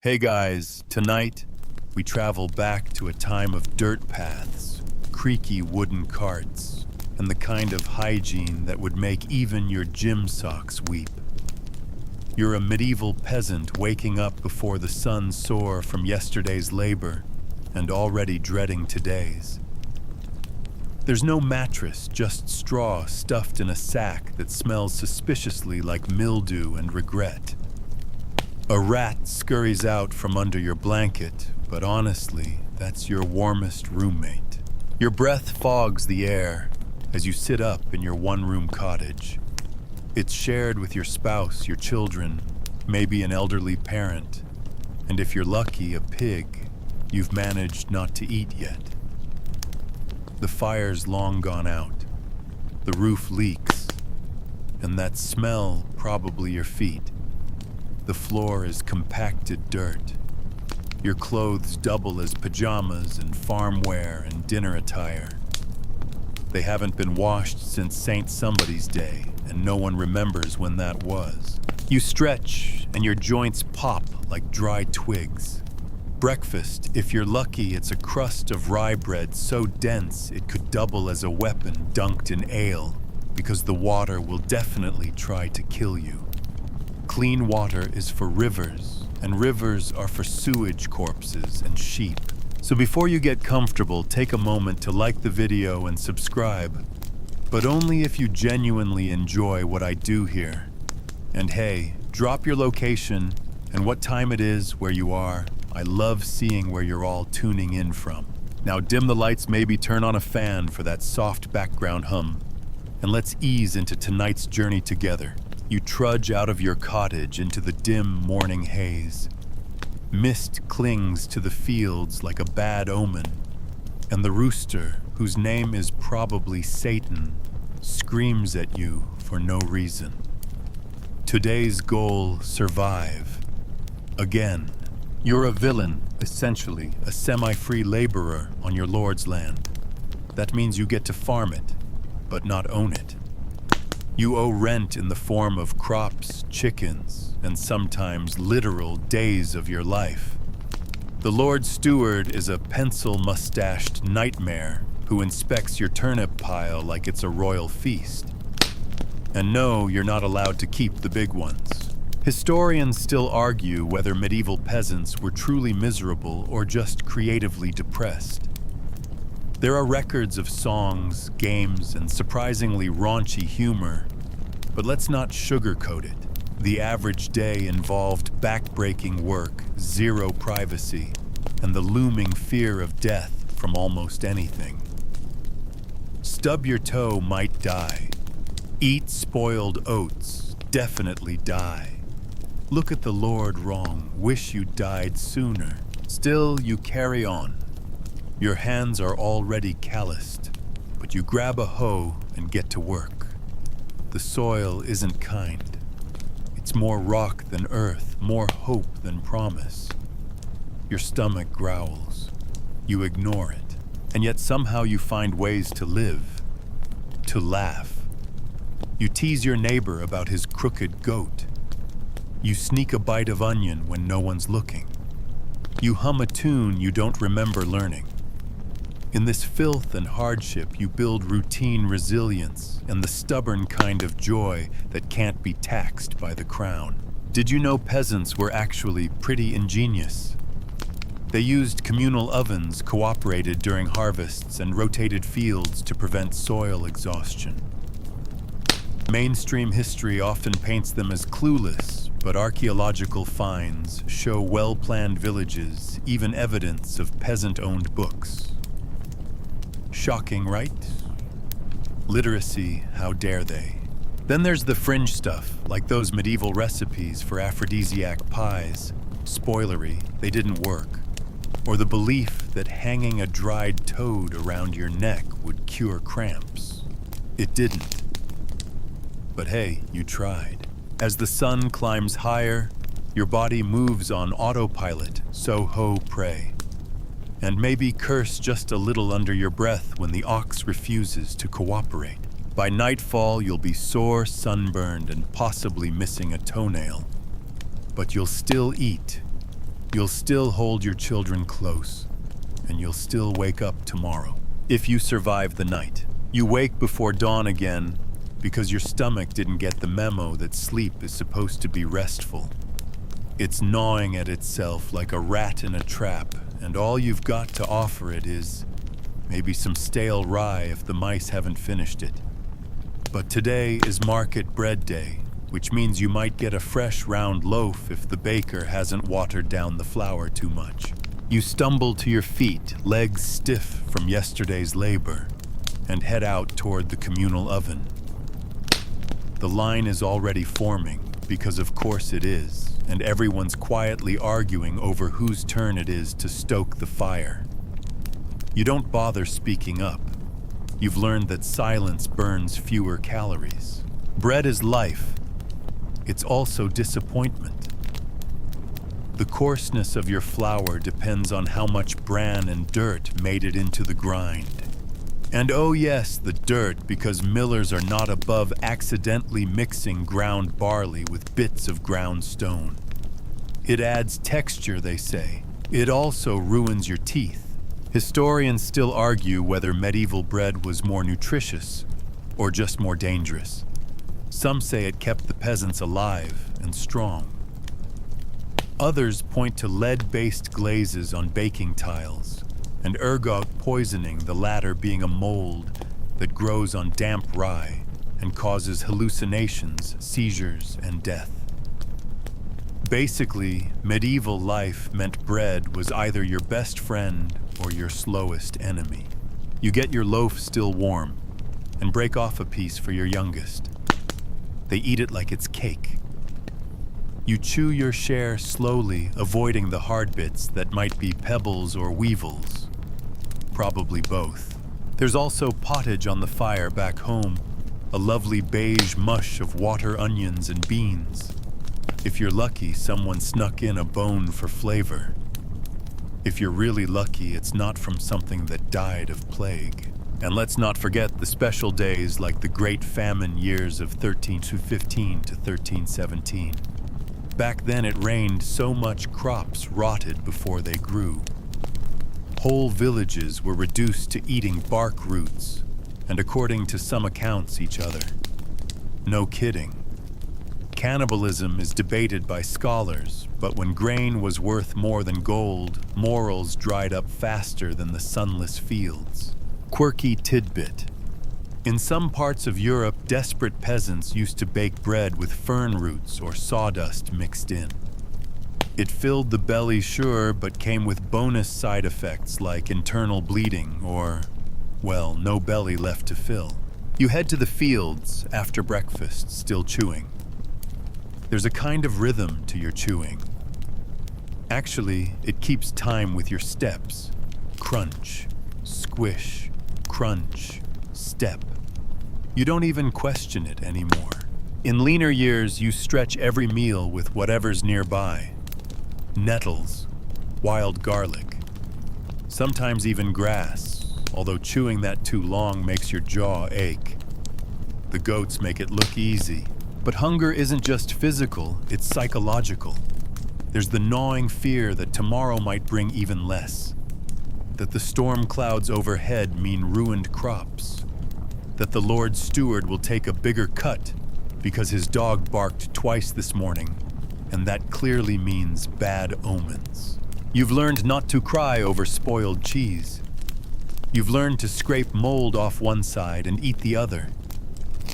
Hey guys, tonight we travel back to a time of dirt paths, creaky wooden carts, and the kind of hygiene that would make even your gym socks weep. You're a medieval peasant waking up before the sun sore from yesterday's labor and already dreading today's. There's no mattress, just straw stuffed in a sack that smells suspiciously like mildew and regret. A rat scurries out from under your blanket, but honestly, that's your warmest roommate. Your breath fogs the air as you sit up in your one-room cottage. It's shared with your spouse, your children, maybe an elderly parent, and if you're lucky, a pig you've managed not to eat yet. The fire's long gone out, the roof leaks, and that smell probably your feet. The floor is compacted dirt. Your clothes double as pajamas and farm wear and dinner attire. They haven't been washed since Saint Somebody's Day, and no one remembers when that was. You stretch, and your joints pop like dry twigs. Breakfast, if you're lucky, it's a crust of rye bread so dense it could double as a weapon dunked in ale, because the water will definitely try to kill you. Clean water is for rivers, and rivers are for sewage corpses and sheep. So before you get comfortable, take a moment to like the video and subscribe, but only if you genuinely enjoy what I do here. And hey, drop your location and what time it is where you are. I love seeing where you're all tuning in from. Now dim the lights, maybe turn on a fan for that soft background hum, and let's ease into tonight's journey together. You trudge out of your cottage into the dim morning haze. Mist clings to the fields like a bad omen, and the rooster, whose name is probably Satan, screams at you for no reason. Today's goal: survive. Again. You're a villain, essentially, a semi-free laborer on your lord's land. That means you get to farm it, but not own it. You owe rent in the form of crops, chickens, and sometimes literal days of your life. The Lord Steward is a pencil-mustached nightmare who inspects your turnip pile like it's a royal feast. And no, you're not allowed to keep the big ones. Historians still argue whether medieval peasants were truly miserable or just creatively depressed. There are records of songs, games, and surprisingly raunchy humor, but let's not sugarcoat it. The average day involved back-breaking work, zero privacy, and the looming fear of death from almost anything. Stub your toe, might die. Eat spoiled oats, definitely die. Look at the Lord wrong, wish you died sooner. Still, you carry on. Your hands are already calloused, but you grab a hoe and get to work. The soil isn't kind. It's more rock than earth, more hope than promise. Your stomach growls. You ignore it, and yet somehow you find ways to live, to laugh. You tease your neighbor about his crooked goat. You sneak a bite of onion when no one's looking. You hum a tune you don't remember learning. In this filth and hardship, you build routine resilience and the stubborn kind of joy that can't be taxed by the crown. Did you know peasants were actually pretty ingenious? They used communal ovens, cooperated during harvests, and rotated fields to prevent soil exhaustion. Mainstream history often paints them as clueless, but archaeological finds show well-planned villages, even evidence of peasant-owned books. Shocking, right? Literacy, how dare they? Then there's the fringe stuff, like those medieval recipes for aphrodisiac pies. Spoilery, they didn't work. Or the belief that hanging a dried toad around your neck would cure cramps. It didn't. But hey, you tried. As the sun climbs higher, your body moves on autopilot, so ho pray. And maybe curse just a little under your breath when the ox refuses to cooperate. By nightfall, you'll be sore, sunburned, and possibly missing a toenail. But you'll still eat, You'll still hold your children close, and you'll still wake up tomorrow. If you survive the night, you wake before dawn again because your stomach didn't get the memo that sleep is supposed to be restful. It's gnawing at itself like a rat in a trap, and all you've got to offer it is maybe some stale rye if the mice haven't finished it. But today is market bread day, which means you might get a fresh round loaf if the baker hasn't watered down the flour too much. You stumble to your feet, legs stiff from yesterday's labor, and head out toward the communal oven. The line is already forming, because of course it is, and everyone's quietly arguing over whose turn it is to stoke the fire. You don't bother speaking up. You've learned that silence burns fewer calories. Bread is life. It's also disappointment. The coarseness of your flour depends on how much bran and dirt made it into the grind. And oh yes, the dirt, because millers are not above accidentally mixing ground barley with bits of ground stone. It adds texture, they say. It also ruins your teeth. Historians still argue whether medieval bread was more nutritious or just more dangerous. Some say it kept the peasants alive and strong. Others point to lead-based glazes on baking tiles, and ergot poisoning, the latter being a mold that grows on damp rye and causes hallucinations, seizures, and death. Basically, medieval life meant bread was either your best friend or your slowest enemy. You get your loaf still warm and break off a piece for your youngest. They eat it like it's cake. You chew your share slowly, avoiding the hard bits that might be pebbles or weevils. Probably both. There's also pottage on the fire back home, a lovely beige mush of water onions and beans. If you're lucky, someone snuck in a bone for flavor. If you're really lucky, it's not from something that died of plague. And let's not forget the special days like the Great Famine years of 1315 to 1317. Back then it rained so much crops rotted before they grew. Whole villages were reduced to eating bark roots, and according to some accounts, each other. No kidding. Cannibalism is debated by scholars, but when grain was worth more than gold, morals dried up faster than the sunless fields. Quirky tidbit. In some parts of Europe, desperate peasants used to bake bread with fern roots or sawdust mixed in. It filled the belly, sure, but came with bonus side effects like internal bleeding or, well, no belly left to fill. You head to the fields after breakfast, still chewing. There's a kind of rhythm to your chewing. Actually, it keeps time with your steps. Crunch, squish, crunch, step. You don't even question it anymore. In leaner years, you stretch every meal with whatever's nearby. Nettles, wild garlic, sometimes even grass, although chewing that too long makes your jaw ache. The goats make it look easy. But hunger isn't just physical, it's psychological. There's the gnawing fear that tomorrow might bring even less. That the storm clouds overhead mean ruined crops. That the Lord Steward will take a bigger cut because his dog barked twice this morning, and that clearly means bad omens. You've learned not to cry over spoiled cheese. You've learned to scrape mold off one side and eat the other.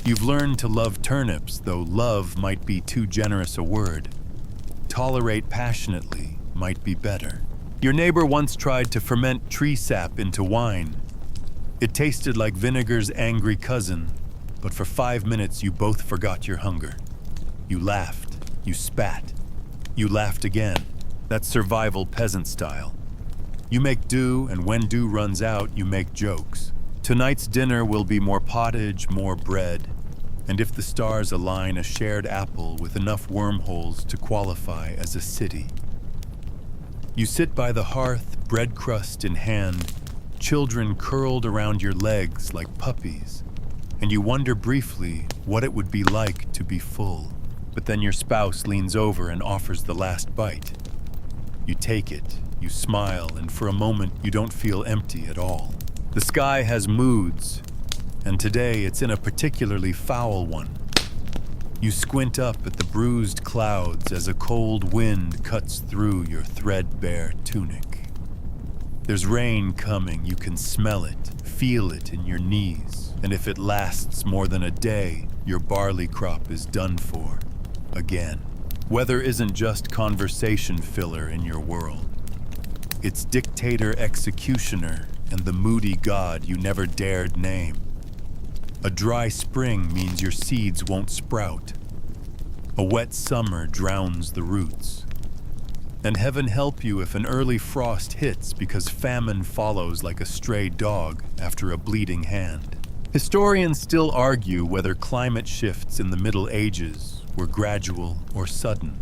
You've learned to love turnips, though love might be too generous a word. Tolerate passionately might be better. Your neighbor once tried to ferment tree sap into wine. It tasted like vinegar's angry cousin, but for 5 minutes you both forgot your hunger. You laughed, you spat, you laughed again. That's survival peasant style. You make do, and when do runs out, you make jokes. Tonight's dinner will be more pottage, more bread, and if the stars align, a shared apple with enough wormholes to qualify as a city. You sit by the hearth, bread crust in hand, children curled around your legs like puppies, and you wonder briefly what it would be like to be full. But then your spouse leans over and offers the last bite. You take it, you smile, and for a moment you don't feel empty at all. The sky has moods, and today it's in a particularly foul one. You squint up at the bruised clouds as a cold wind cuts through your threadbare tunic. There's rain coming, you can smell it, feel it in your knees, and if it lasts more than a day, your barley crop is done for, again. Weather isn't just conversation filler in your world. It's dictator executioner and the moody god you never dared name. A dry spring means your seeds won't sprout. A wet summer drowns the roots. And heaven help you if an early frost hits because famine follows like a stray dog after a bleeding hand. Historians still argue whether climate shifts in the Middle Ages were gradual or sudden.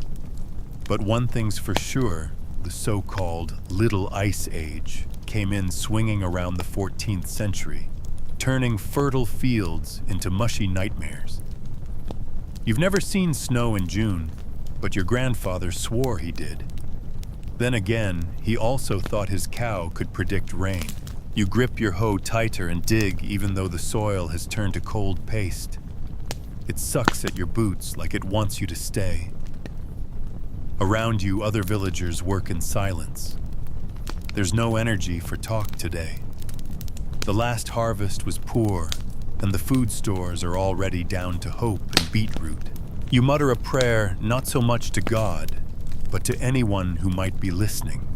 But one thing's for sure, the so-called Little Ice Age came in swinging around the 14th century, turning fertile fields into mushy nightmares. You've never seen snow in June, but your grandfather swore he did. Then again, he also thought his cow could predict rain. You grip your hoe tighter and dig even though the soil has turned to cold paste. It sucks at your boots like it wants you to stay. Around you, other villagers work in silence. There's no energy for talk today. The last harvest was poor, and the food stores are already down to hope and beetroot. You mutter a prayer not so much to God, but to anyone who might be listening.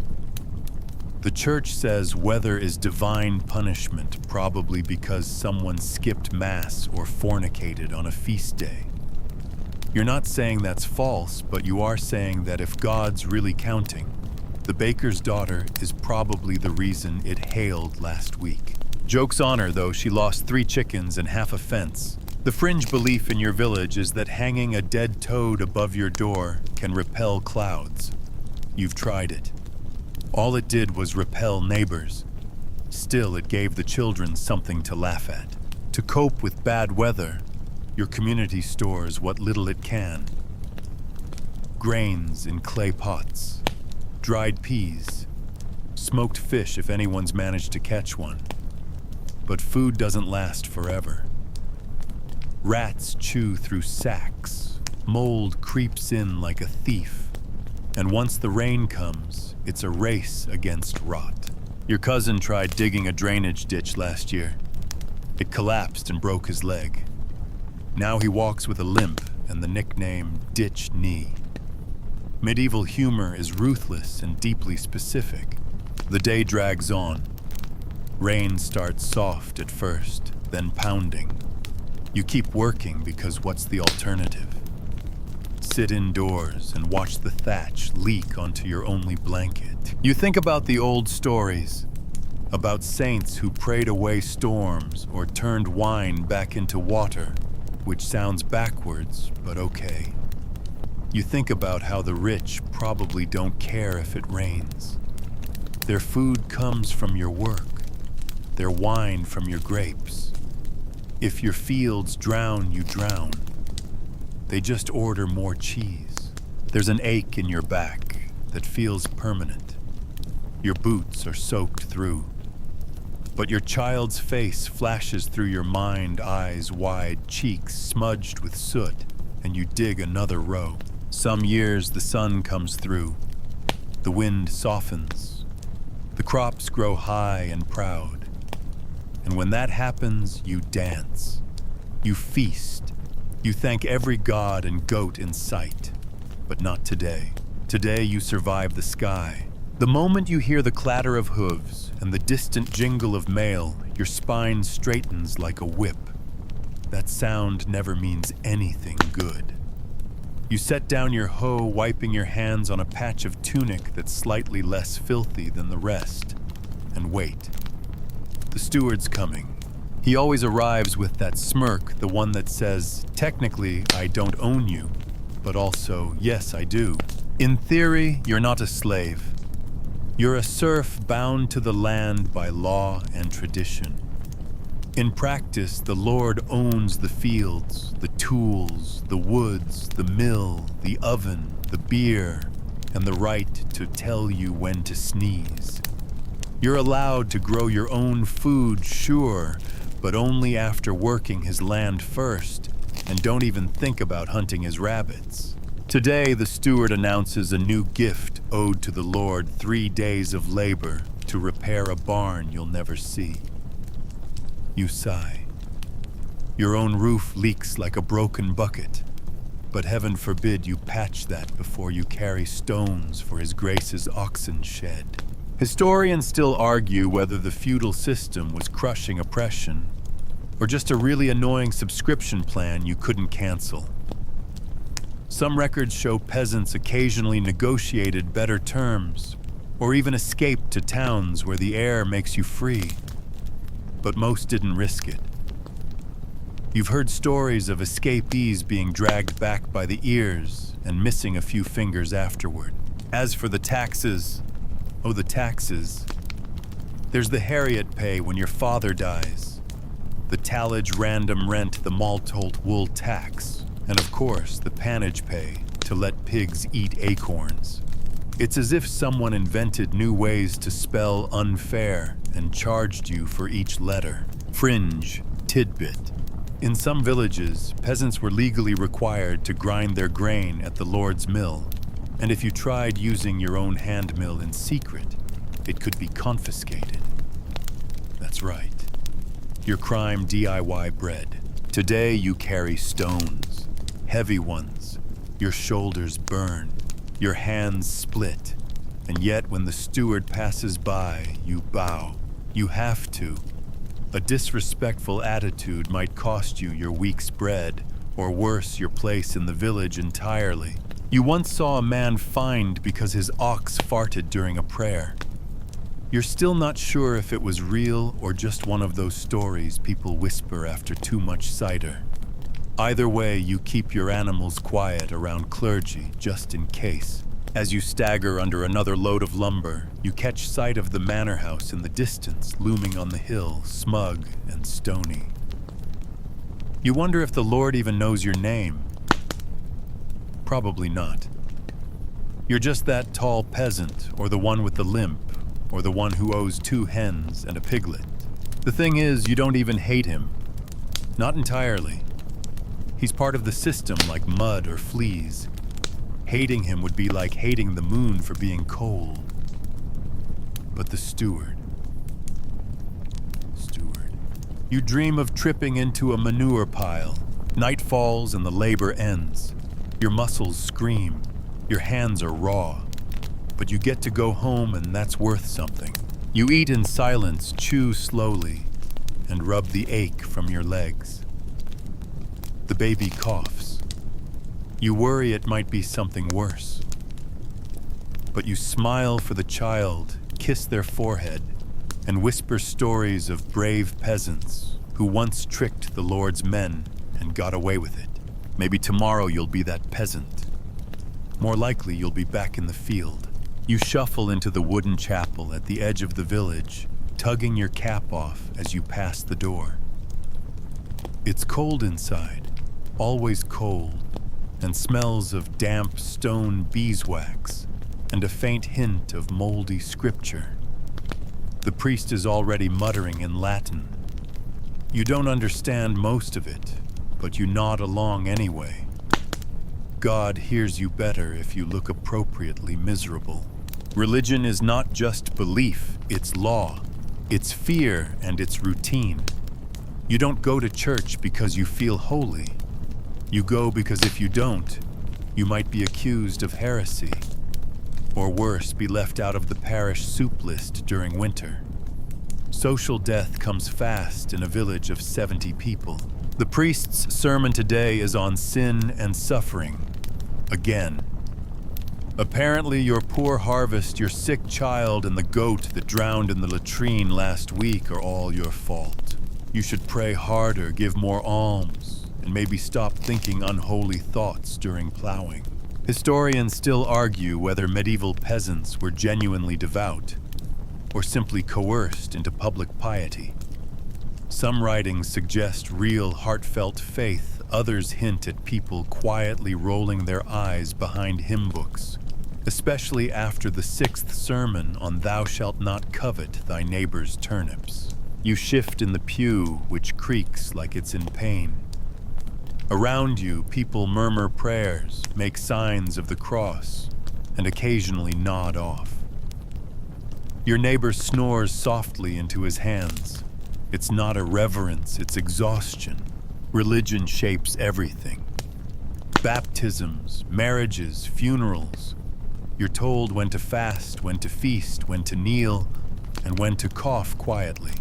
The church says weather is divine punishment, probably because someone skipped mass or fornicated on a feast day. You're not saying that's false, but you are saying that if God's really counting, the baker's daughter is probably the reason it hailed last week. Joke's on her, though, she lost 3 chickens and half a fence. The fringe belief in your village is that hanging a dead toad above your door can repel clouds. You've tried it. All it did was repel neighbors. Still, it gave the children something to laugh at. To cope with bad weather, your community stores what little it can. Grains in clay pots, dried peas, smoked fish if anyone's managed to catch one. But food doesn't last forever. Rats chew through sacks, mold creeps in like a thief, and once the rain comes, it's a race against rot. Your cousin tried digging a drainage ditch last year. It collapsed and broke his leg. Now he walks with a limp and the nickname Ditch Knee. Medieval humor is ruthless and deeply specific. The day drags on. Rain starts soft at first, then pounding. You keep working because what's the alternative? Sit indoors and watch the thatch leak onto your only blanket. You think about the old stories, about saints who prayed away storms or turned wine back into water, which sounds backwards, but okay. You think about how the rich probably don't care if it rains. Their food comes from your work, their wine from your grapes. If your fields drown, you drown. They just order more cheese. There's an ache in your back that feels permanent. Your boots are soaked through. But your child's face flashes through your mind, eyes wide, cheeks smudged with soot, and you dig another row. Some years the sun comes through. The wind softens. The crops grow high and proud. And when that happens, you dance. You feast. You thank every god and goat in sight. But not today. Today you survive the sky. The moment you hear the clatter of hooves and the distant jingle of mail, your spine straightens like a whip. That sound never means anything good. You set down your hoe, wiping your hands on a patch of tunic that's slightly less filthy than the rest, and wait. The steward's coming. He always arrives with that smirk, the one that says, technically, I don't own you, but also, yes, I do. In theory, you're not a slave. You're a serf bound to the land by law and tradition. In practice, the Lord owns the fields, the tools, the woods, the mill, the oven, the beer, and the right to tell you when to sneeze. You're allowed to grow your own food, sure, but only after working his land first, and don't even think about hunting his rabbits. Today, the steward announces a new gift owed to the Lord: 3 days of labor to repair a barn you'll never see. You sigh. Your own roof leaks like a broken bucket, but heaven forbid you patch that before you carry stones for his grace's oxen shed. Historians still argue whether the feudal system was crushing oppression or just a really annoying subscription plan you couldn't cancel. Some records show peasants occasionally negotiated better terms or even escaped to towns where the air makes you free, but most didn't risk it. You've heard stories of escapees being dragged back by the ears and missing a few fingers afterward. As for the taxes, the taxes. There's the Harriet pay when your father dies, the tallage random rent, the maltholt wool tax, and of course the pannage pay to let pigs eat acorns. It's as if someone invented new ways to spell unfair and charged you for each letter. Fringe, tidbit. In some villages, peasants were legally required to grind their grain at the Lord's mill, and if you tried using your own hand mill in secret, it could be confiscated. That's right. Your crime DIY bread. Today you carry stones, heavy ones. Your shoulders burn, your hands split, and yet when the steward passes by, you bow. You have to. A disrespectful attitude might cost you your week's bread, or worse, your place in the village entirely. You once saw a man fined because his ox farted during a prayer. You're still not sure if it was real or just one of those stories people whisper after too much cider. Either way, you keep your animals quiet around clergy, just in case. As you stagger under another load of lumber, you catch sight of the manor house in the distance, looming on the hill, smug and stony. You wonder if the Lord even knows your name. Probably not. You're just that tall peasant, or the one with the limp, or the one who owes 2 hens and a piglet. The thing is, you don't even hate him. Not entirely. He's part of the system like mud or fleas. Hating him would be like hating the moon for being cold. But the steward. You dream of tripping into a manure pile. Night falls and the labor ends. Your muscles scream. Your hands are raw. But you get to go home, and that's worth something. You eat in silence, chew slowly, and rub the ache from your legs. The baby coughs. You worry it might be something worse. But you smile for the child, kiss their forehead, and whisper stories of brave peasants who once tricked the Lord's men and got away with it. Maybe tomorrow you'll be that peasant. More likely you'll be back in the field. You shuffle into the wooden chapel at the edge of the village, tugging your cap off as you pass the door. It's cold inside, always cold, and smells of damp stone beeswax and a faint hint of moldy scripture. The priest is already muttering in Latin. You don't understand most of it, but you nod along anyway. God hears you better if you look appropriately miserable. Religion is not just belief, it's law. It's fear and it's routine. You don't go to church because you feel holy. You go because if you don't, you might be accused of heresy. Or worse, be left out of the parish soup list during winter. Social death comes fast in a village of 70 people. The priest's sermon today is on sin and suffering. Again. Apparently your poor harvest, your sick child, and the goat that drowned in the latrine last week are all your fault. You should pray harder, give more alms, and maybe stop thinking unholy thoughts during plowing. Historians still argue whether medieval peasants were genuinely devout or simply coerced into public piety. Some writings suggest real heartfelt faith, others hint at people quietly rolling their eyes behind hymn books. especially after the 6th sermon on thou shalt not covet thy neighbor's turnips. You shift in the pew, which creaks like it's in pain. Around you, people murmur prayers, make signs of the cross, and occasionally nod off. Your neighbor snores softly into his hands. It's not irreverence, it's exhaustion. Religion shapes everything. Baptisms, marriages, funerals. You're told when to fast, when to feast, when to kneel, and when to cough quietly.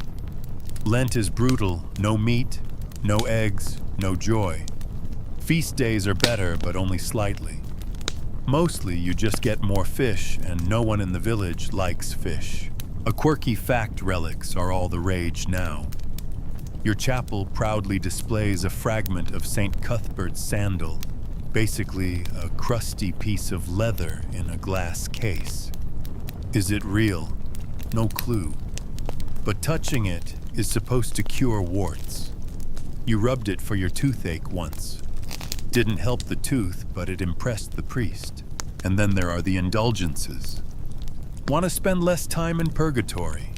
Lent is brutal, no meat, no eggs, no joy. Feast days are better, but only slightly. Mostly you just get more fish, and no one in the village likes fish. A quirky fact relics are all the rage now. Your chapel proudly displays a fragment of St. Cuthbert's sandal, basically a crusty piece of leather in a glass case. Is it real? No clue. But touching it is supposed to cure warts. You rubbed it for your toothache once. Didn't help the tooth, but it impressed the priest. And then there are the indulgences. Want to spend less time in purgatory?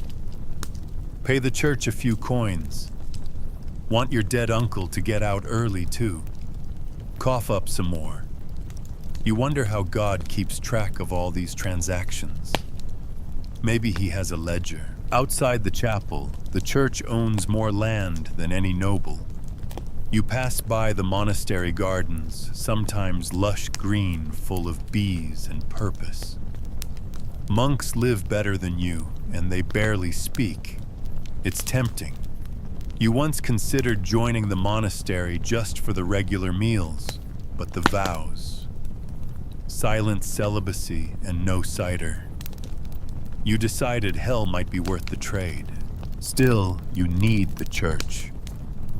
Pay the church a few coins. Want your dead uncle to get out early too. Cough up some more. You wonder how God keeps track of all these transactions. Maybe he has a ledger. Outside the chapel, the church owns more land than any noble. You pass by the monastery gardens, sometimes lush green, full of bees and purpose. Monks live better than you, and they barely speak. It's tempting. You once considered joining the monastery just for the regular meals, but the vows. Silent celibacy and no cider. You decided hell might be worth the trade. Still, you need the church.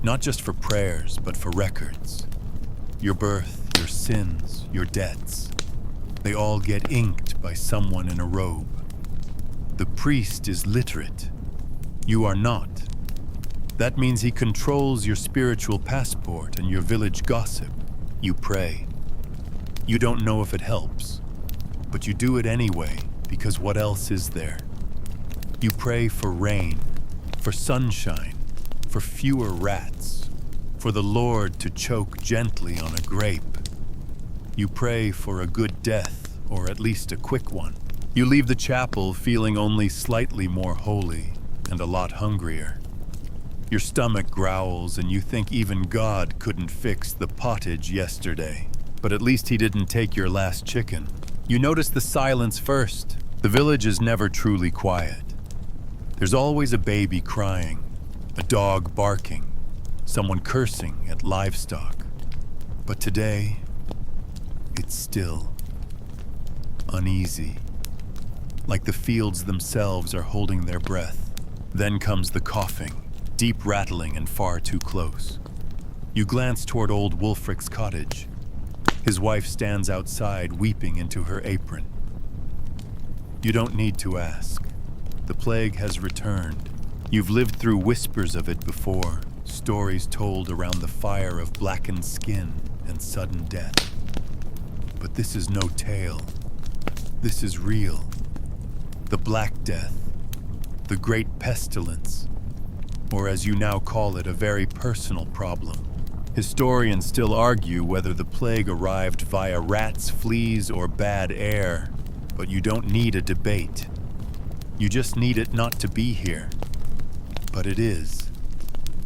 Not just for prayers, but for records. Your birth, your sins, your debts. They all get inked by someone in a robe. The priest is literate. You are not. That means he controls your spiritual passport and your village gossip. You pray. You don't know if it helps, but you do it anyway, because what else is there? You pray for rain, for sunshine, for fewer rats, for the Lord to choke gently on a grape. You pray for a good death, or at least a quick one. You leave the chapel feeling only slightly more holy and a lot hungrier. Your stomach growls and you think even God couldn't fix the pottage yesterday. But at least he didn't take your last chicken. You notice the silence first. The village is never truly quiet. There's always a baby crying, a dog barking, someone cursing at livestock. But today, it's still, uneasy, like the fields themselves are holding their breath. Then comes the coughing, deep rattling and far too close. You glance toward old Wulfric's cottage. His wife stands outside, weeping into her apron. You don't need to ask. The plague has returned. You've lived through whispers of it before, stories told around the fire of blackened skin and sudden death. But this is no tale. This is real. The Black Death, the Great Pestilence, or as you now call it, a very personal problem. Historians still argue whether the plague arrived via rats, fleas, or bad air, but you don't need a debate. You just need it not to be here. But it is.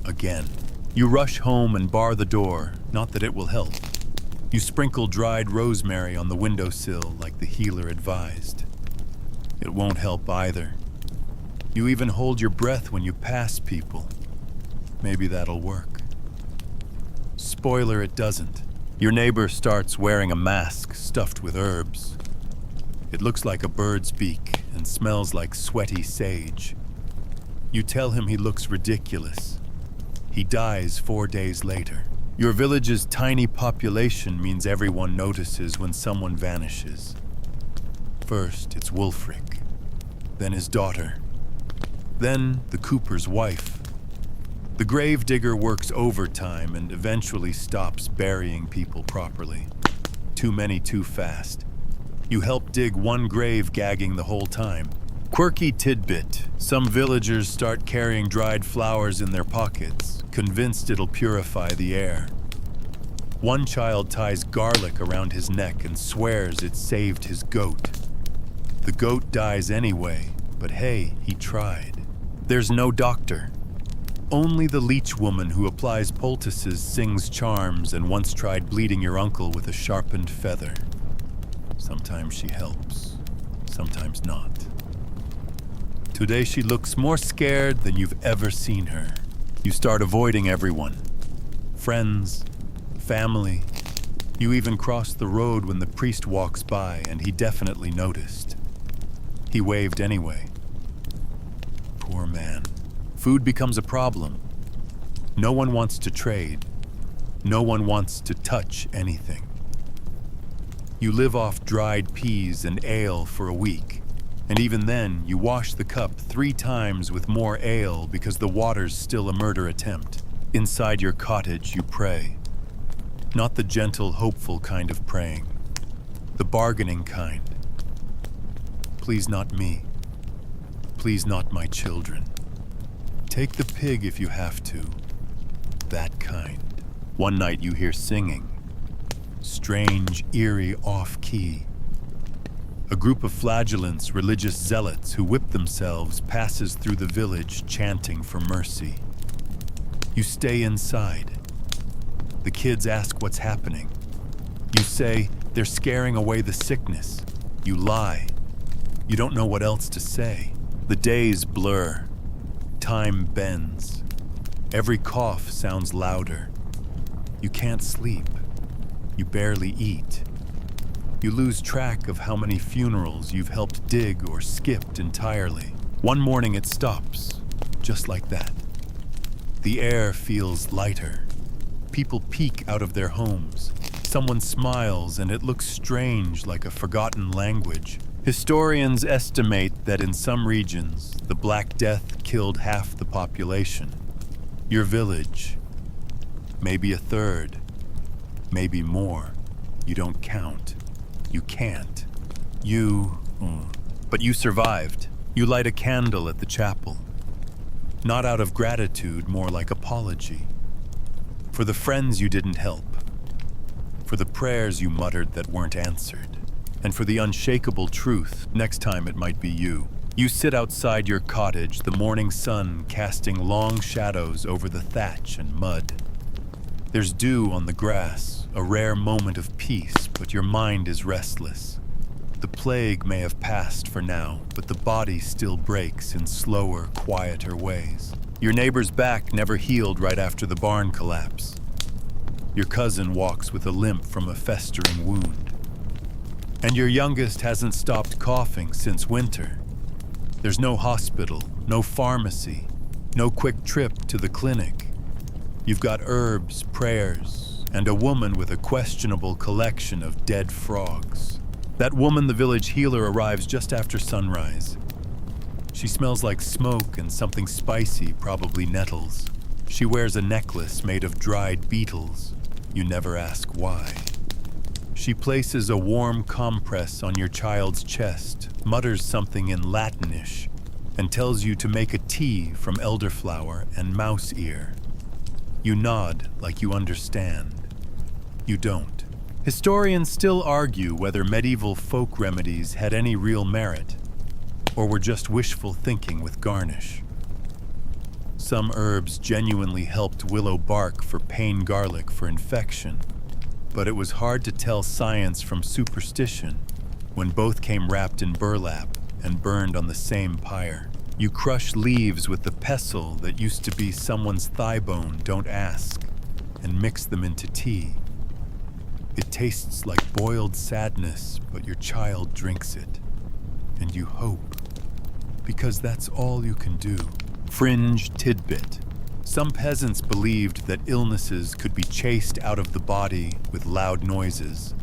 Again. You rush home and bar the door, not that it will help. You sprinkle dried rosemary on the windowsill like the healer advised. It won't help either. You even hold your breath when you pass people. Maybe that'll work. Spoiler, it doesn't. Your neighbor starts wearing a mask stuffed with herbs. It looks like a bird's beak and smells like sweaty sage. You tell him he looks ridiculous. He dies 4 days later. Your village's tiny population means everyone notices when someone vanishes. First, it's Wulfric, then his daughter, then the cooper's wife. The gravedigger works overtime and eventually stops burying people properly. Too many too fast. You help dig one grave, gagging the whole time. Quirky tidbit: some villagers start carrying dried flowers in their pockets, convinced it'll purify the air. One child ties garlic around his neck and swears it saved his goat. The goat dies anyway, but hey, he tried. There's no doctor. Only the leech woman who applies poultices sings charms and once tried bleeding your uncle with a sharpened feather. Sometimes she helps, sometimes not. Today she looks more scared than you've ever seen her. You start avoiding everyone. Friends, family. You even cross the road when the priest walks by, and he definitely noticed. He waved anyway. Poor man. Food becomes a problem. No one wants to trade. No one wants to touch anything. You live off dried peas and ale for a week, and even then, you wash the cup 3 times with more ale because the water's still a murder attempt. Inside your cottage, you pray. Not the gentle, hopeful kind of praying. The bargaining kind. Please not me. Please not my children. Take the pig if you have to. That kind. One night you hear singing. Strange, eerie, off-key. A group of flagellants, religious zealots who whip themselves, passes through the village chanting for mercy. You stay inside. The kids ask what's happening. You say they're scaring away the sickness. You lie. You don't know what else to say. The days blur. Time bends. Every cough sounds louder. You can't sleep. You barely eat. You lose track of how many funerals you've helped dig or skipped entirely. One morning it stops, just like that. The air feels lighter. People peek out of their homes. Someone smiles and it looks strange, like a forgotten language. Historians estimate that in some regions, the Black Death killed half the population. Your village, maybe a third, maybe more. You don't count. You can't. But you survived. You light a candle at the chapel. Not out of gratitude, more like apology. For the friends you didn't help. For the prayers you muttered that weren't answered. And for the unshakable truth, next time it might be you. You sit outside your cottage, the morning sun casting long shadows over the thatch and mud. There's dew on the grass, a rare moment of peace, but your mind is restless. The plague may have passed for now, but the body still breaks in slower, quieter ways. Your neighbor's back never healed right after the barn collapse. Your cousin walks with a limp from a festering wound. And your youngest hasn't stopped coughing since winter. There's no hospital, no pharmacy, no quick trip to the clinic. You've got herbs, prayers, and a woman with a questionable collection of dead frogs. That woman, the village healer, arrives just after sunrise. She smells like smoke and something spicy, probably nettles. She wears a necklace made of dried beetles. You never ask why. She places a warm compress on your child's chest, mutters something in Latinish, and tells you to make a tea from elderflower and mouse ear. You nod like you understand. You don't. Historians still argue whether medieval folk remedies had any real merit, or were just wishful thinking with garnish. Some herbs genuinely helped willow bark for pain, garlic for infection, but it was hard to tell science from superstition when both came wrapped in burlap and burned on the same pyre. You crush leaves with the pestle that used to be someone's thigh bone, don't ask, and mix them into tea. It tastes like boiled sadness, but your child drinks it. And you hope, because that's all you can do. Fringe tidbit. Some peasants believed that illnesses could be chased out of the body with loud noises.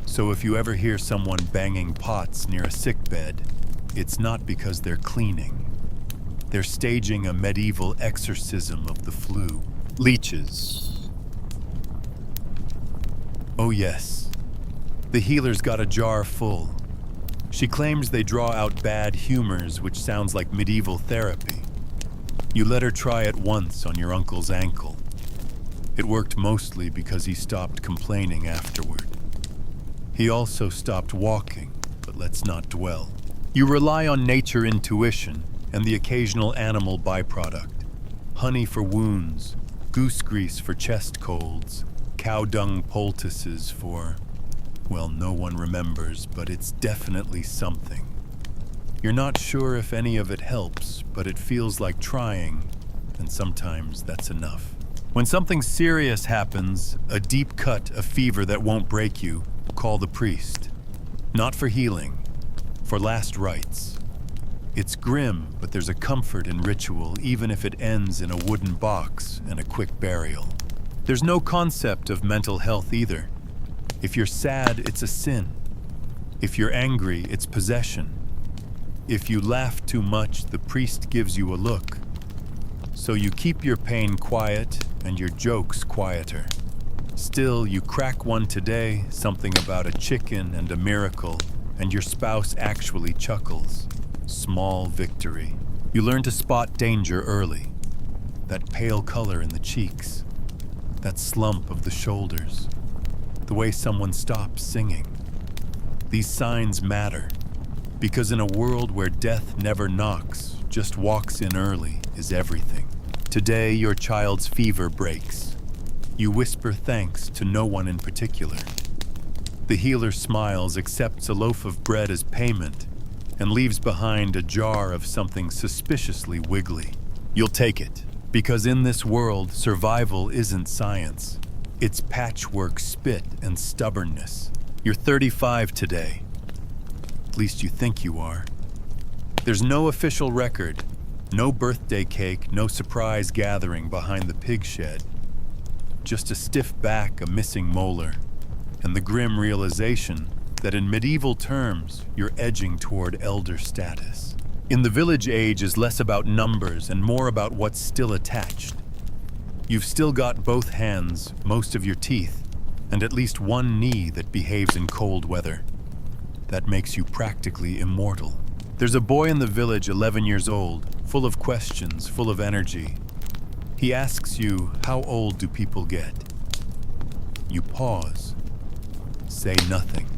So if you ever hear someone banging pots near a sickbed, it's not because they're cleaning. They're staging a medieval exorcism of the flu. Leeches. Oh yes, the healer's got a jar full, She claims they draw out bad humors, which sounds like medieval therapy. You let her try it once on your uncle's ankle. It worked mostly because he stopped complaining afterward. He also stopped walking, but let's not dwell. You rely on nature intuition and the occasional animal byproduct. Honey for wounds, goose grease for chest colds, cow dung poultices for, well, no one remembers, but it's definitely something. You're not sure if any of it helps, but it feels like trying, and sometimes that's enough. When something serious happens, a deep cut, a fever that won't break you, call the priest. Not for healing, for last rites. It's grim, but there's a comfort in ritual, even if it ends in a wooden box and a quick burial. There's no concept of mental health either. If you're sad, it's a sin. If you're angry, it's possession. If you laugh too much, the priest gives you a look. So you keep your pain quiet and your jokes quieter. Still, you crack one today, something about a chicken and a miracle, and your spouse actually chuckles. Small victory. You learn to spot danger early. That pale color in the cheeks. That slump of the shoulders. The way someone stops singing. These signs matter, because in a world where death never knocks, just walks in early, is everything. Today, your child's fever breaks. You whisper thanks to no one in particular. The healer smiles, accepts a loaf of bread as payment, and leaves behind a jar of something suspiciously wiggly. You'll take it, because in this world, survival isn't science. It's patchwork spit and stubbornness. You're 35 today. At least you think you are. There's no official record, no birthday cake, no surprise gathering behind the pig shed. Just a stiff back, a missing molar, and the grim realization that in medieval terms, you're edging toward elder status. In the village, age is less about numbers and more about what's still attached. You've still got both hands, most of your teeth, and at least one knee that behaves in cold weather. That makes you practically immortal. There's a boy in the village, 11 years old, full of questions, full of energy. He asks you, how old do people get? You pause. Say nothing.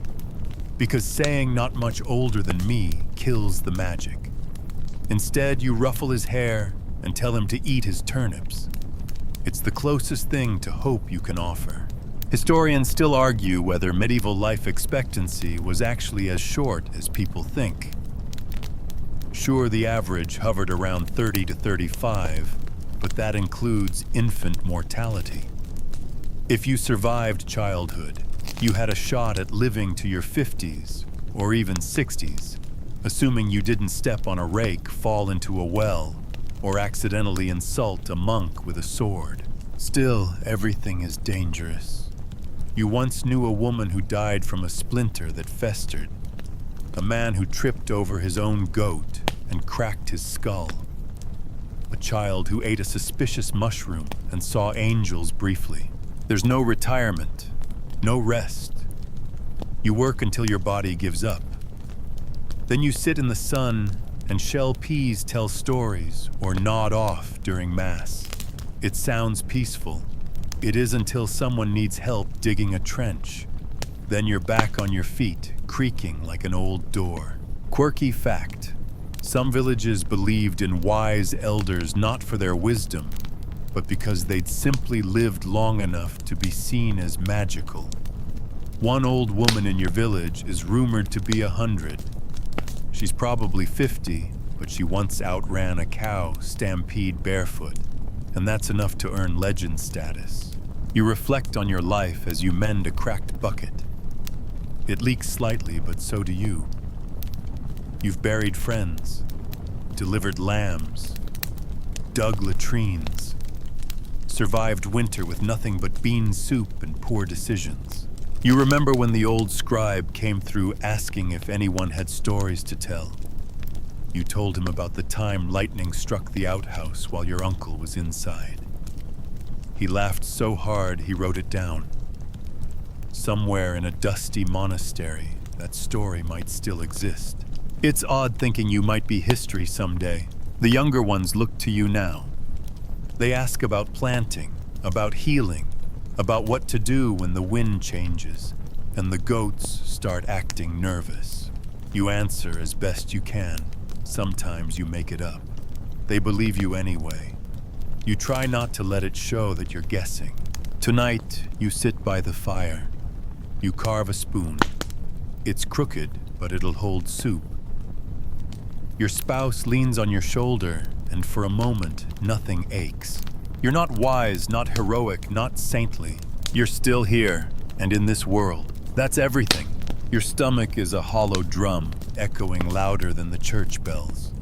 Because saying not much older than me kills the magic. Instead, you ruffle his hair and tell him to eat his turnips. It's the closest thing to hope you can offer. Historians still argue whether medieval life expectancy was actually as short as people think. Sure, the average hovered around 30 to 35, but that includes infant mortality. If you survived childhood, you had a shot at living to your 50s or even 60s, assuming you didn't step on a rake, fall into a well, or accidentally insult a monk with a sword. Still, everything is dangerous. You once knew a woman who died from a splinter that festered, a man who tripped over his own goat and cracked his skull, a child who ate a suspicious mushroom and saw angels briefly. There's no retirement, no rest. You work until your body gives up. Then you sit in the sun and shell peas tell stories or nod off during Mass. It sounds peaceful. It is until someone needs help digging a trench. Then you're back on your feet, creaking like an old door. Quirky fact: some villages believed in wise elders not for their wisdom, but because they'd simply lived long enough to be seen as magical. One old woman in your village is rumored to be 100. She's probably 50, but she once outran a cow stampede barefoot, and that's enough to earn legend status. You reflect on your life as you mend a cracked bucket. It leaks slightly, but so do you. You've buried friends, delivered lambs, dug latrines, survived winter with nothing but bean soup and poor decisions. You remember when the old scribe came through asking if anyone had stories to tell. You told him about the time lightning struck the outhouse while your uncle was inside. He laughed so hard he wrote it down. Somewhere in a dusty monastery, that story might still exist. It's odd thinking you might be history someday. The younger ones look to you now. They ask about planting, about healing, about what to do when the wind changes and the goats start acting nervous. You answer as best you can. Sometimes you make it up. They believe you anyway. You try not to let it show that you're guessing. Tonight, you sit by the fire. You carve a spoon. It's crooked, but it'll hold soup. Your spouse leans on your shoulder, and for a moment, nothing aches. You're not wise, not heroic, not saintly. You're still here, and in this world. That's everything. Your stomach is a hollow drum, echoing louder than the church bells.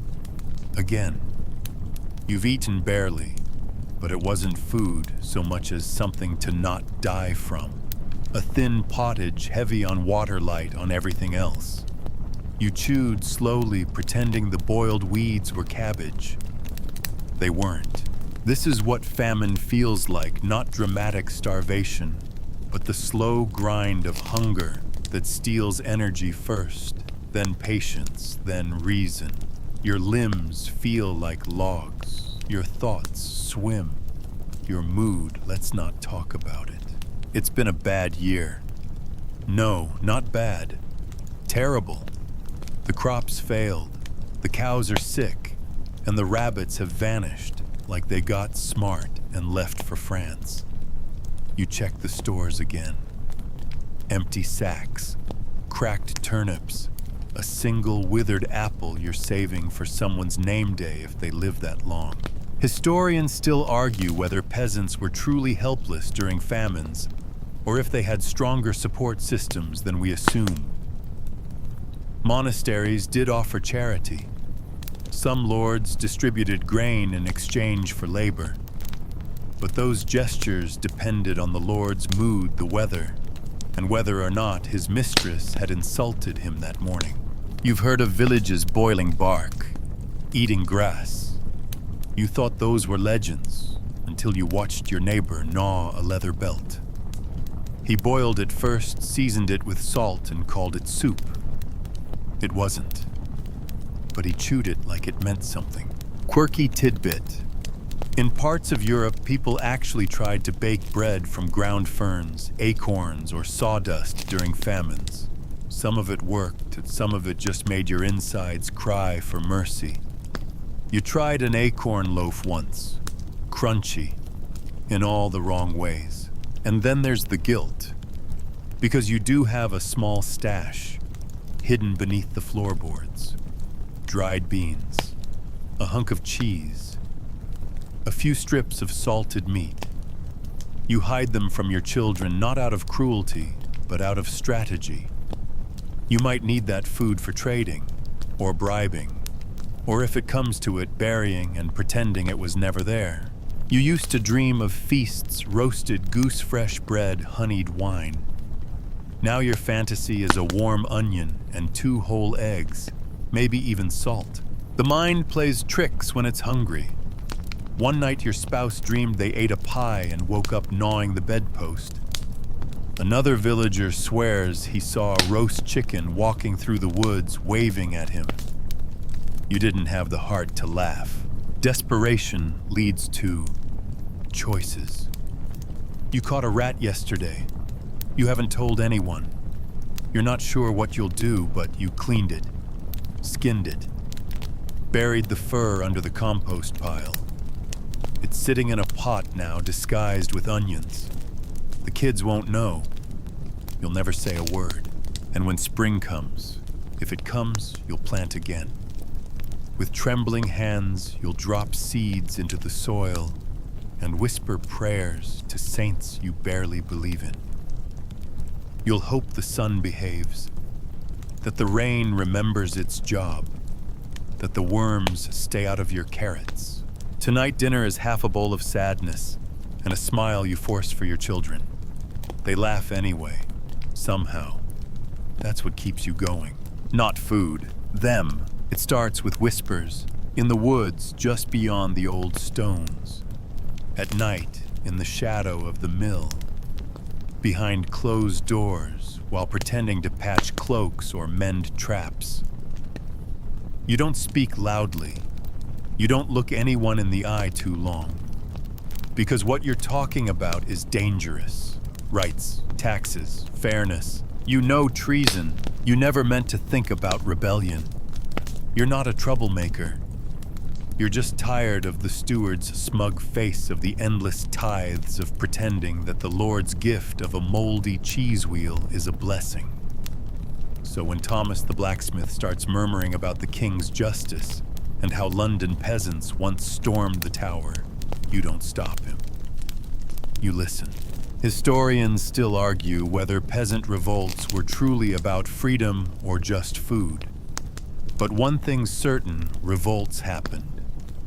Again, you've eaten barely, but it wasn't food so much as something to not die from. A thin pottage heavy on water light on everything else. You chewed slowly, pretending the boiled weeds were cabbage. They weren't. This is what famine feels like, not dramatic starvation, but the slow grind of hunger that steals energy first, then patience, then reason. Your limbs feel like logs. Your thoughts swim. Your mood, let's not talk about it. It's been a bad year. No, not bad. Terrible. The crops failed. The cows are sick. And the rabbits have vanished like they got smart and left for France. You check the stores again. Empty sacks, cracked turnips, a single withered apple you're saving for someone's name day if they live that long. Historians still argue whether peasants were truly helpless during famines, or if they had stronger support systems than we assume. Monasteries did offer charity. Some lords distributed grain in exchange for labor. But those gestures depended on the lord's mood, the weather, and whether or not his mistress had insulted him that morning. You've heard of villages boiling bark, eating grass. You thought those were legends until you watched your neighbor gnaw a leather belt. He boiled it first, seasoned it with salt, and called it soup. It wasn't. But he chewed it like it meant something. Quirky tidbit. In parts of Europe, people actually tried to bake bread from ground ferns, acorns, or sawdust during famines. Some of it worked, and some of it just made your insides cry for mercy. You tried an acorn loaf once. Crunchy. In all the wrong ways. And then there's the guilt. Because you do have a small stash, hidden beneath the floorboards. Dried beans. A hunk of cheese. A few strips of salted meat. You hide them from your children not out of cruelty, but out of strategy. You might need that food for trading, or bribing, or if it comes to it, burying and pretending it was never there. You used to dream of feasts, roasted goose-fresh bread, honeyed wine. Now your fantasy is a warm onion and 2 whole eggs, maybe even salt. The mind plays tricks when it's hungry. One night your spouse dreamed they ate a pie and woke up gnawing the bedpost. Another villager swears he saw a roast chicken walking through the woods waving at him. You didn't have the heart to laugh. Desperation leads to choices. You caught a rat yesterday. You haven't told anyone. You're not sure what you'll do, but you cleaned it, skinned it, buried the fur under the compost pile. It's sitting in a pot now, disguised with onions. The kids won't know. You'll never say a word. And when spring comes, if it comes, you'll plant again. With trembling hands, you'll drop seeds into the soil and whisper prayers to saints you barely believe in. You'll hope the sun behaves, that the rain remembers its job, that the worms stay out of your carrots. Tonight dinner is half a bowl of sadness and a smile you force for your children. They laugh anyway, somehow. That's what keeps you going. Not food, them. It starts with whispers, in the woods just beyond the old stones. At night, in the shadow of the mill. behind closed doors while pretending to patch cloaks or mend traps. You don't speak loudly. You don't look anyone in the eye too long. Because what you're talking about is dangerous. Rights, taxes, fairness. You know treason. You never meant to think about rebellion. You're not a troublemaker. You're just tired of the steward's smug face of the endless tithes of pretending that the Lord's gift of a moldy cheese wheel is a blessing. So when Thomas the blacksmith starts murmuring about the king's justice and how London peasants once stormed the tower, you don't stop him. You listen. Historians still argue whether peasant revolts were truly about freedom or just food. But one thing's certain, revolts happened.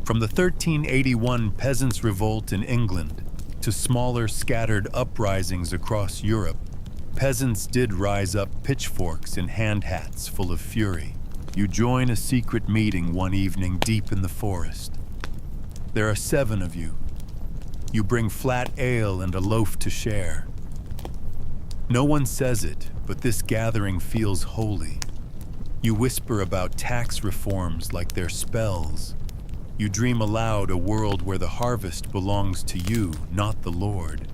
From the 1381 Peasants' Revolt in England to smaller scattered uprisings across Europe, peasants did rise up pitchforks and hand hats full of fury. You join a secret meeting one evening deep in the forest. There are 7 of you. You bring flat ale and a loaf to share. No one says it, but this gathering feels holy. You whisper about tax reforms like they're spells. You dream aloud a world where the harvest belongs to you, not the Lord.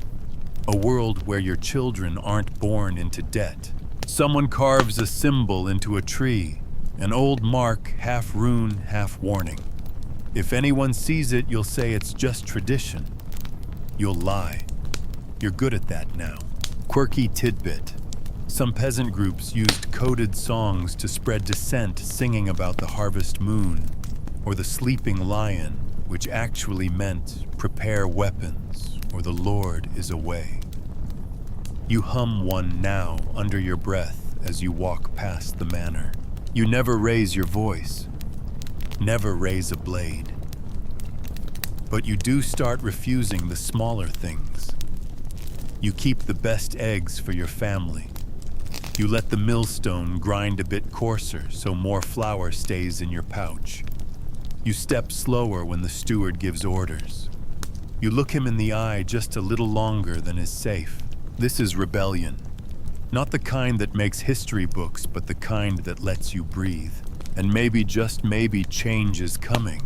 A world where your children aren't born into debt. Someone carves a symbol into a tree, an old mark, half rune, half warning. If anyone sees it, you'll say it's just tradition. You'll lie. You're good at that now. Quirky tidbit. Some peasant groups used coded songs to spread dissent, singing about the harvest moon, or the sleeping lion, which actually meant prepare weapons, or the Lord is away. You hum one now under your breath as you walk past the manor. You never raise your voice, never raise a blade. But you do start refusing the smaller things. You keep the best eggs for your family. You let the millstone grind a bit coarser so more flour stays in your pouch. You step slower when the steward gives orders. You look him in the eye just a little longer than is safe. This is rebellion. Not the kind that makes history books, but the kind that lets you breathe. And maybe, just maybe, change is coming.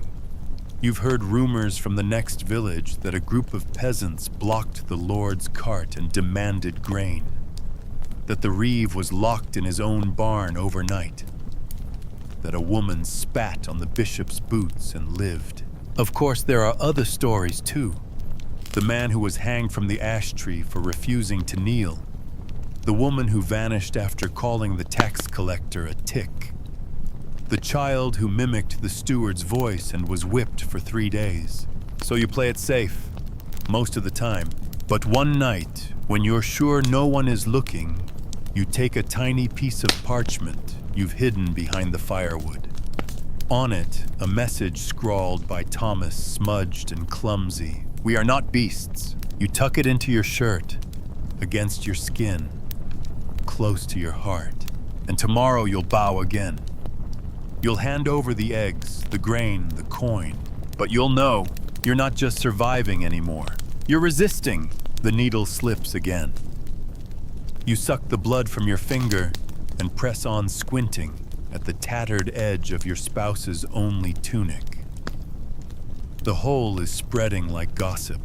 You've heard rumors from the next village that a group of peasants blocked the Lord's cart and demanded grain. That the reeve was locked in his own barn overnight. That a woman spat on the bishop's boots and lived. Of course, there are other stories too. The man who was hanged from the ash tree for refusing to kneel. The woman who vanished after calling the tax collector a tick. The child who mimicked the steward's voice and was whipped for 3 days. So you play it safe, most of the time. But one night, when you're sure no one is looking, you take a tiny piece of parchment you've hidden behind the firewood. On it, a message scrawled by Thomas, smudged and clumsy. We are not beasts. You tuck it into your shirt, against your skin, close to your heart. And tomorrow you'll bow again. You'll hand over the eggs, the grain, the coin. But you'll know you're not just surviving anymore. You're resisting. The needle slips again. You suck the blood from your finger and press on, squinting at the tattered edge of your spouse's only tunic. The hole is spreading like gossip.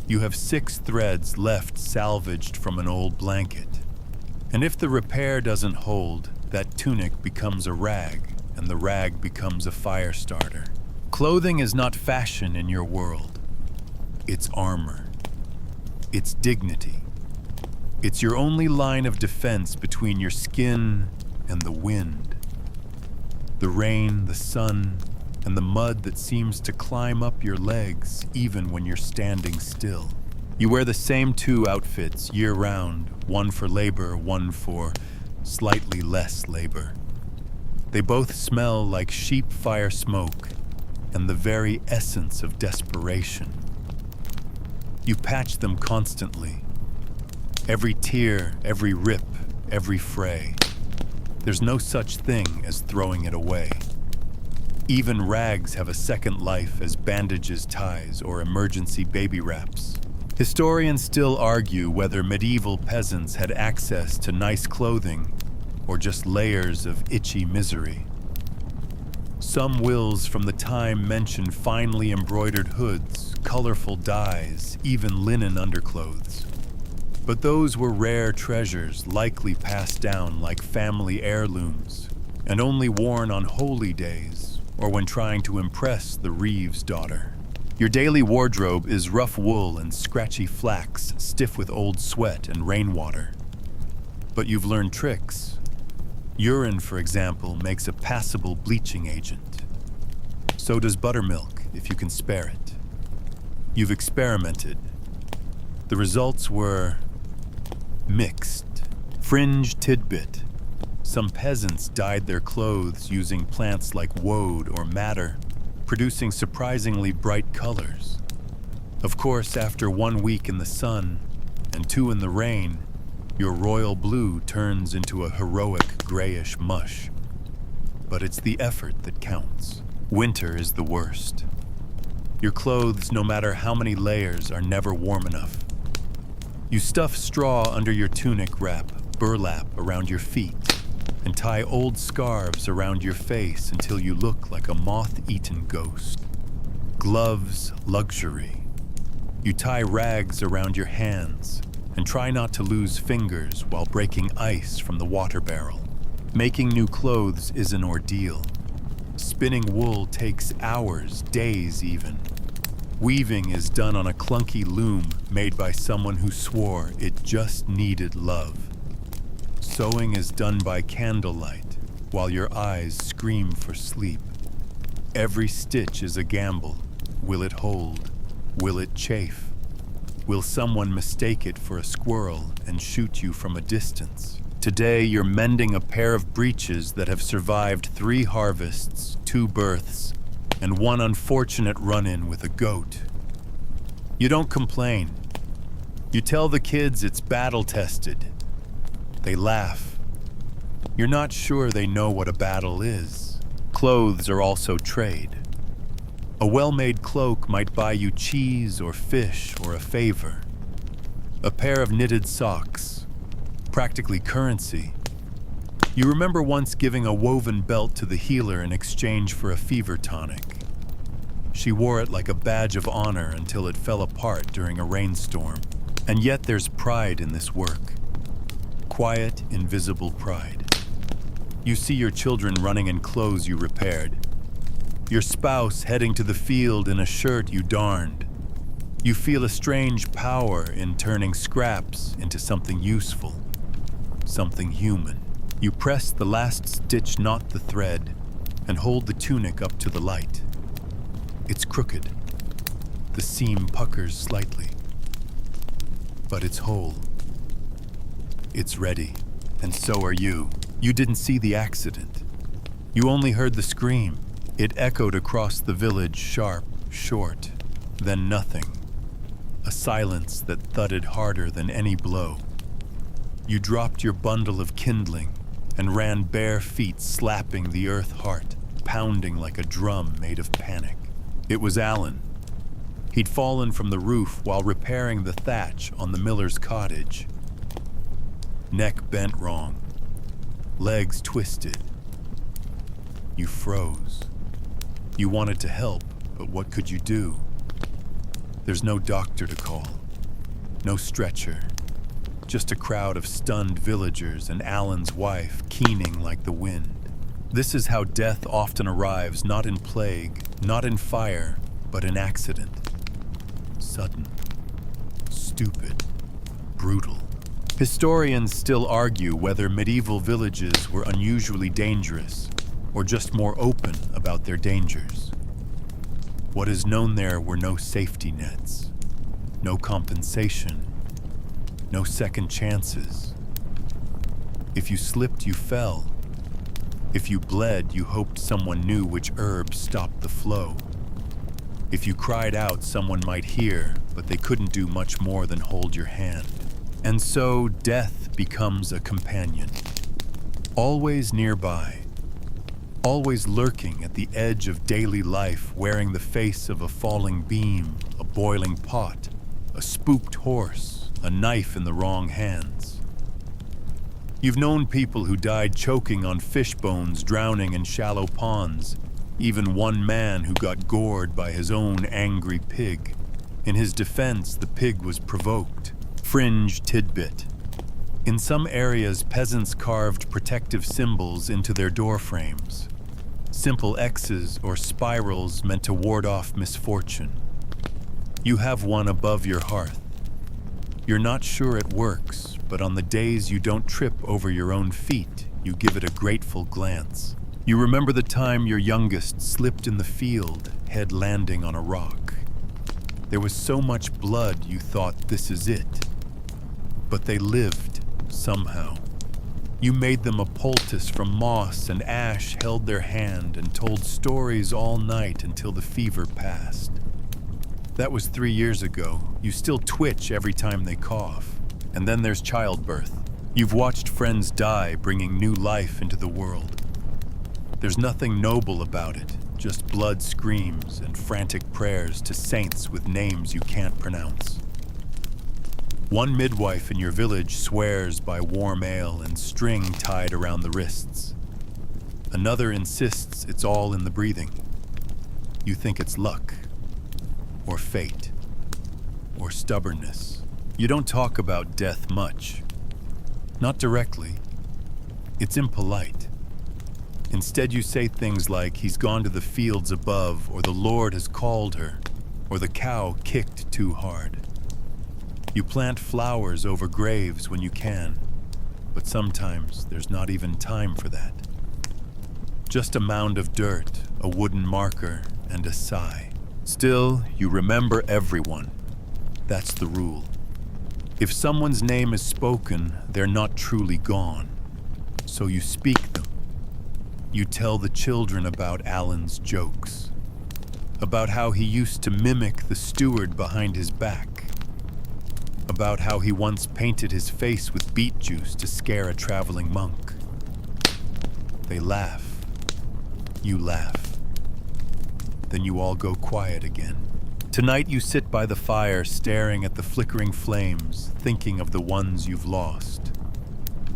You have 6 threads left salvaged from an old blanket. And if the repair doesn't hold, that tunic becomes a rag, and the rag becomes a fire starter. Clothing is not fashion in your world. It's armor. It's dignity. It's your only line of defense between your skin and the wind. The rain, the sun, and the mud that seems to climb up your legs even when you're standing still. You wear the same 2 outfits year-round, one for labor, one for slightly less labor. They both smell like sheep fire smoke and the very essence of desperation. You patch them constantly. Every tear, every rip, every fray. There's no such thing as throwing it away. Even rags have a second life as bandages, ties, or emergency baby wraps. Historians still argue whether medieval peasants had access to nice clothing or just layers of itchy misery. Some wills from the time mention finely embroidered hoods, colorful dyes, even linen underclothes. But those were rare treasures, likely passed down like family heirlooms, and only worn on holy days or when trying to impress the Reeves daughter. Your daily wardrobe is rough wool and scratchy flax, stiff with old sweat and rainwater. But you've learned tricks. Urine, for example, makes a passable bleaching agent. So does buttermilk, if you can spare it. You've experimented. The results were mixed. Fringe tidbit. Some peasants dyed their clothes using plants like woad or madder, producing surprisingly bright colors. Of course, after 1 week in the sun and 2 in the rain, your royal blue turns into a heroic grayish mush. But it's the effort that counts. Winter is the worst. Your clothes, no matter how many layers, are never warm enough. You stuff straw under your tunic, wrap burlap around your feet, and tie old scarves around your face until you look like a moth-eaten ghost. Gloves, luxury. You tie rags around your hands and try not to lose fingers while breaking ice from the water barrel. Making new clothes is an ordeal. Spinning wool takes hours, days even. Weaving is done on a clunky loom made by someone who swore it just needed love. Sewing is done by candlelight while your eyes scream for sleep. Every stitch is a gamble. Will it hold? Will it chafe? Will someone mistake it for a squirrel and shoot you from a distance? Today, you're mending a pair of breeches that have survived 3 harvests, 2 births, and 1 unfortunate run-in with a goat. You don't complain. You tell the kids it's battle-tested. They laugh. You're not sure they know what a battle is. Clothes are also trade. A well-made cloak might buy you cheese or fish or a favor. A pair of knitted socks, practically currency. You remember once giving a woven belt to the healer in exchange for a fever tonic. She wore it like a badge of honor until it fell apart during a rainstorm. And yet there's pride in this work. Quiet, invisible pride. You see your children running in clothes you repaired. Your spouse heading to the field in a shirt you darned. You feel a strange power in turning scraps into something useful, something human. You press the last stitch, not the thread, and hold the tunic up to the light. It's crooked. The seam puckers slightly. But it's whole. It's ready, and so are you. You didn't see the accident. You only heard the scream. It echoed across the village, sharp, short, then nothing. A silence that thudded harder than any blow. You dropped your bundle of kindling and ran bare feet slapping the earth heart, pounding like a drum made of panic. It was Alan. He'd fallen from the roof while repairing the thatch on the miller's cottage. Neck bent wrong, legs twisted. You froze. You wanted to help, but what could you do? There's no doctor to call, no stretcher, just a crowd of stunned villagers and Alan's wife keening like the wind. This is how death often arrives, not in plague, not in fire, but in accident. Sudden, stupid, brutal. Historians still argue whether medieval villages were unusually dangerous or just more open about their dangers. What is known there were no safety nets, no compensation, no second chances. If you slipped, you fell. If you bled, you hoped someone knew which herb stopped the flow. If you cried out, someone might hear, but they couldn't do much more than hold your hand. And so death becomes a companion, always nearby, always lurking at the edge of daily life, wearing the face of a falling beam, a boiling pot, a spooked horse, a knife in the wrong hands. You've known people who died choking on fish bones, drowning in shallow ponds, even one man who got gored by his own angry pig. In his defense, the pig was provoked. Fringe tidbit. In some areas, peasants carved protective symbols into their door frames. Simple X's or spirals meant to ward off misfortune. You have one above your hearth. You're not sure it works, but on the days you don't trip over your own feet, you give it a grateful glance. You remember the time your youngest slipped in the field, head landing on a rock. There was so much blood you thought this is it. But they lived, somehow. You made them a poultice from moss, and ash held their hand and told stories all night until the fever passed. That was 3 years ago. You still twitch every time they cough. And then there's childbirth. You've watched friends die, bringing new life into the world. There's nothing noble about it, just blood screams and frantic prayers to saints with names you can't pronounce. One midwife in your village swears by warm ale and string tied around the wrists. Another insists it's all in the breathing. You think it's luck, or fate, or stubbornness. You don't talk about death much. Not directly. It's impolite. Instead, you say things like, he's gone to the fields above, or the Lord has called her, or the cow kicked too hard. You plant flowers over graves when you can, but sometimes there's not even time for that. Just a mound of dirt, a wooden marker, and a sigh. Still, you remember everyone. That's the rule. If someone's name is spoken, they're not truly gone. So you speak them. You tell the children about Alan's jokes, about how he used to mimic the steward behind his back, about how he once painted his face with beet juice to scare a traveling monk. They laugh. You laugh. Then you all go quiet again. Tonight you sit by the fire, staring at the flickering flames, thinking of the ones you've lost.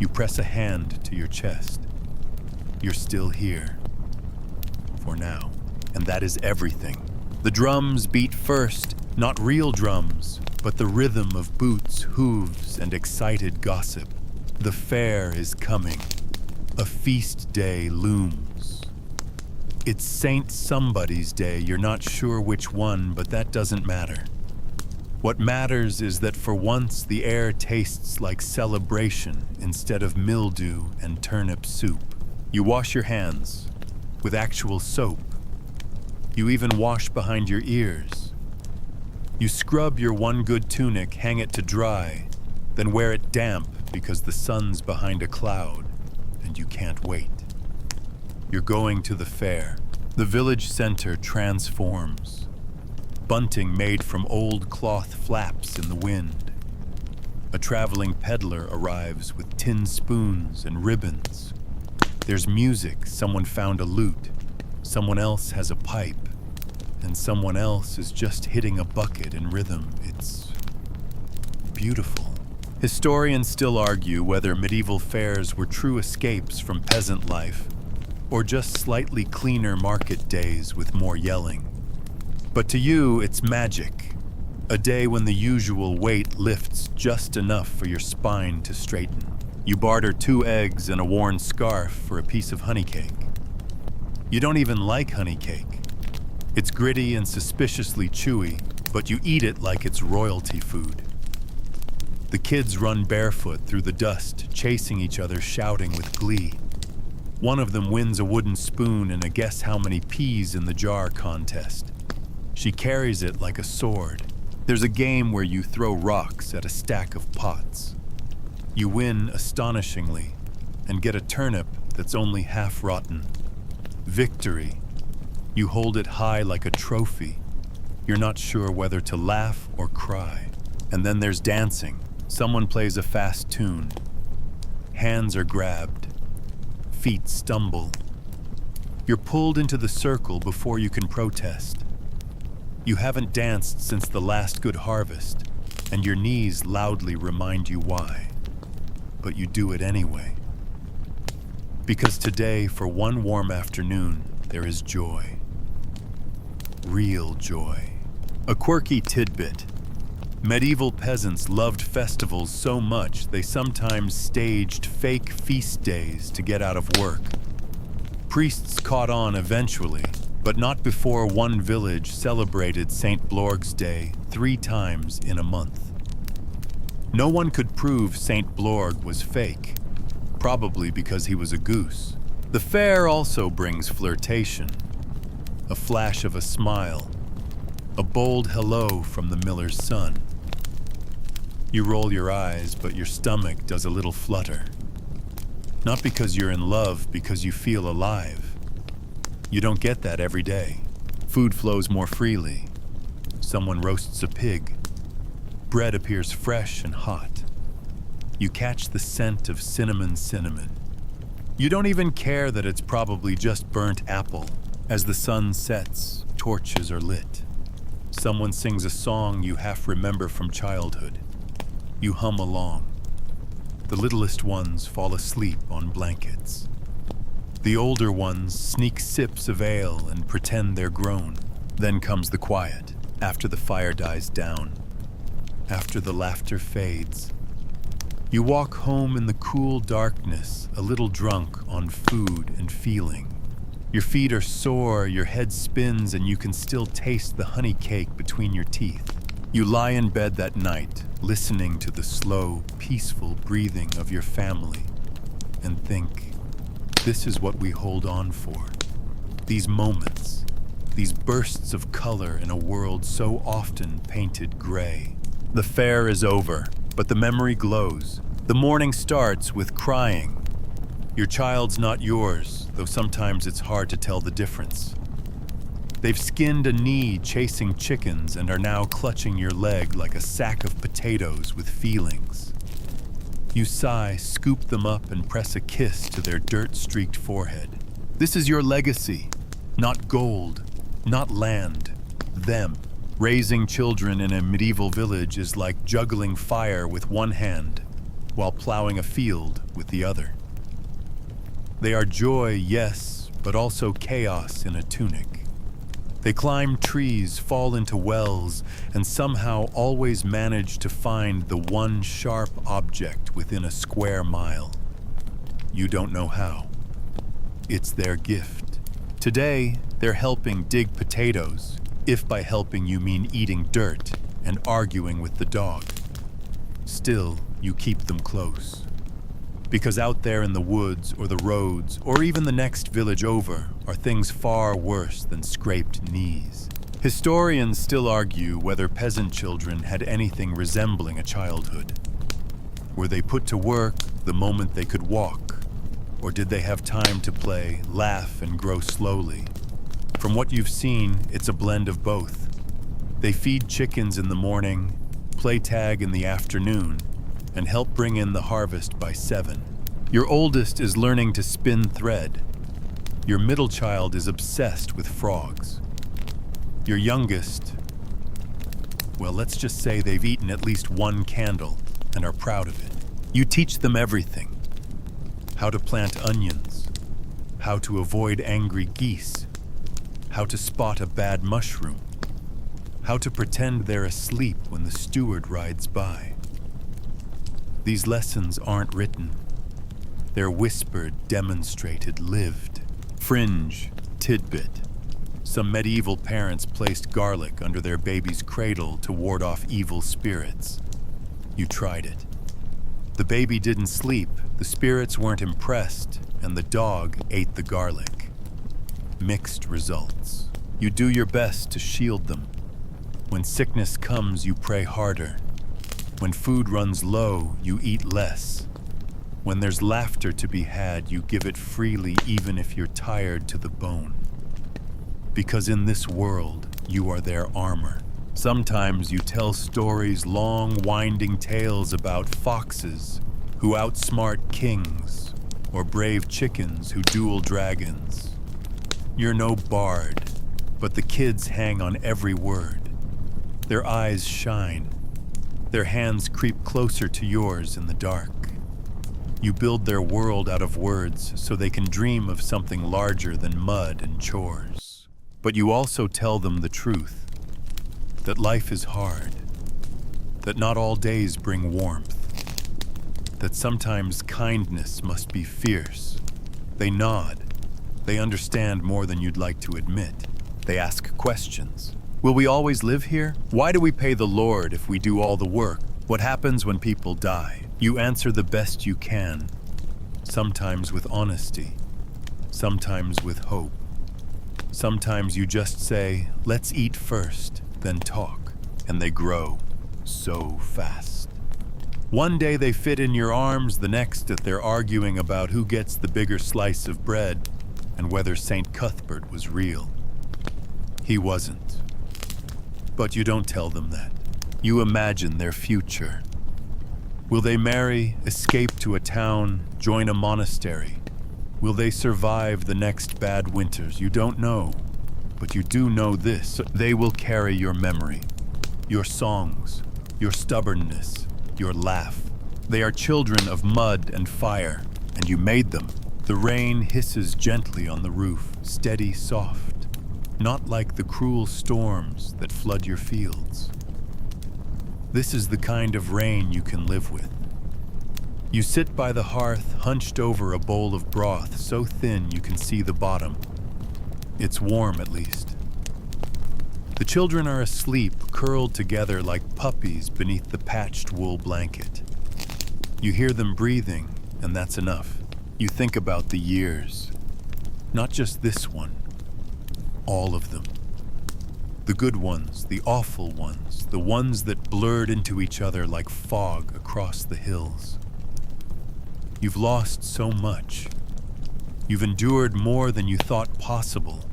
You press a hand to your chest. You're still here. For now. And that is everything. The drums beat first, not real drums, but the rhythm of boots, hooves, and excited gossip. The fair is coming. A feast day looms. It's Saint Somebody's Day. You're not sure which one, but that doesn't matter. What matters is that for once the air tastes like celebration instead of mildew and turnip soup. You wash your hands with actual soap. You even wash behind your ears. You scrub your one good tunic, hang it to dry, then wear it damp because the sun's behind a cloud and you can't wait. You're going to the fair. The village center transforms. Bunting made from old cloth flaps in the wind. A traveling peddler arrives with tin spoons and ribbons. There's music, someone found a lute, someone else has a pipe, and someone else is just hitting a bucket in rhythm. It's beautiful. Historians still argue whether medieval fairs were true escapes from peasant life, or just slightly cleaner market days with more yelling. But to you, it's magic. A day when the usual weight lifts just enough for your spine to straighten. You barter 2 eggs and a worn scarf for a piece of honey cake. You don't even like honey cake. It's gritty and suspiciously chewy, but you eat it like it's royalty food. The kids run barefoot through the dust, chasing each other, shouting with glee. One of them wins a wooden spoon in a guess how many peas in the jar contest. She carries it like a sword. There's a game where you throw rocks at a stack of pots. You win astonishingly and get a turnip that's only half rotten. Victory. You hold it high like a trophy. You're not sure whether to laugh or cry. And then there's dancing. Someone plays a fast tune. Hands are grabbed. Feet stumble. You're pulled into the circle before you can protest. You haven't danced since the last good harvest, and your knees loudly remind you why. But you do it anyway. Because today, for one warm afternoon, there is joy. Real joy. A quirky tidbit. Medieval peasants loved festivals so much they sometimes staged fake feast days to get out of work. Priests caught on eventually, but not before one village celebrated St. Blorg's Day 3 times in a month. No one could prove St. Blorg was fake, probably because he was a goose. The fair also brings flirtation, a flash of a smile, a bold hello from the miller's son. You roll your eyes, but your stomach does a little flutter. Not because you're in love, because you feel alive. You don't get that every day. Food flows more freely. Someone roasts a pig. Bread appears fresh and hot. You catch the scent of cinnamon. You don't even care that it's probably just burnt apple. As the sun sets, torches are lit. Someone sings a song you half remember from childhood. You hum along. The littlest ones fall asleep on blankets. The older ones sneak sips of ale and pretend they're grown. Then comes the quiet, after the fire dies down, after the laughter fades. You walk home in the cool darkness, a little drunk on food and feeling. Your feet are sore, your head spins, and you can still taste the honey cake between your teeth. You lie in bed that night, listening to the slow, peaceful breathing of your family, and think, this is what we hold on for. These moments, these bursts of color in a world so often painted gray. The fair is over, but the memory glows. The morning starts with crying. Your child's not yours, though sometimes it's hard to tell the difference. They've skinned a knee chasing chickens and are now clutching your leg like a sack of potatoes with feelings. You sigh, scoop them up, and press a kiss to their dirt-streaked forehead. This is your legacy. Not gold, not land. Them. Raising children in a medieval village is like juggling fire with one hand while plowing a field with the other. They are joy, yes, but also chaos in a tunic. They climb trees, fall into wells, and somehow always manage to find the one sharp object within a square mile. You don't know how. It's their gift. Today, they're helping dig potatoes, if by helping you mean eating dirt and arguing with the dog. Still, you keep them close. Because out there in the woods or the roads or even the next village over are things far worse than scraped knees. Historians still argue whether peasant children had anything resembling a childhood. Were they put to work the moment they could walk? Or did they have time to play, laugh, and grow slowly? From what you've seen, it's a blend of both. They feed chickens in the morning, play tag in the afternoon, and help bring in the harvest by 7. Your oldest is learning to spin thread. Your middle child is obsessed with frogs. Your youngest, well, let's just say they've eaten at least 1 candle and are proud of it. You teach them everything. How to plant onions, how to avoid angry geese, how to spot a bad mushroom, how to pretend they're asleep when the steward rides by. These lessons aren't written. They're whispered, demonstrated, lived. Fringe, tidbit. Some medieval parents placed garlic under their baby's cradle to ward off evil spirits. You tried it. The baby didn't sleep, the spirits weren't impressed, and the dog ate the garlic. Mixed results. You do your best to shield them. When sickness comes, you pray harder. When food runs low, you eat less. When there's laughter to be had, you give it freely even if you're tired to the bone. Because in this world, you are their armor. Sometimes you tell stories, long, winding tales about foxes who outsmart kings, or brave chickens who duel dragons. You're no bard, but the kids hang on every word. Their eyes shine. Their hands creep closer to yours in the dark. You build their world out of words so they can dream of something larger than mud and chores. But you also tell them the truth, that life is hard, that not all days bring warmth, that sometimes kindness must be fierce. They nod. They understand more than you'd like to admit. They ask questions. Will we always live here? Why do we pay the Lord if we do all the work? What happens when people die? You answer the best you can, sometimes with honesty, sometimes with hope. Sometimes you just say, let's eat first, then talk, and they grow so fast. One day they fit in your arms, the next that they're arguing about who gets the bigger slice of bread and whether St. Cuthbert was real. He wasn't. But you don't tell them that. You imagine their future. Will they marry, escape to a town, join a monastery? Will they survive the next bad winters? You don't know. But you do know this. They will carry your memory, your songs, your stubbornness, your laugh. They are children of mud and fire, and you made them. The rain hisses gently on the roof, steady, soft, not like the cruel storms that flood your fields. This is the kind of rain you can live with. You sit by the hearth, hunched over a bowl of broth so thin you can see the bottom. It's warm, at least. The children are asleep, curled together like puppies beneath the patched wool blanket. You hear them breathing, and that's enough. You think about the years. Not just this one. All of them. The good ones, the awful ones, the ones that blurred into each other like fog across the hills. You've lost so much. You've endured more than you thought possible.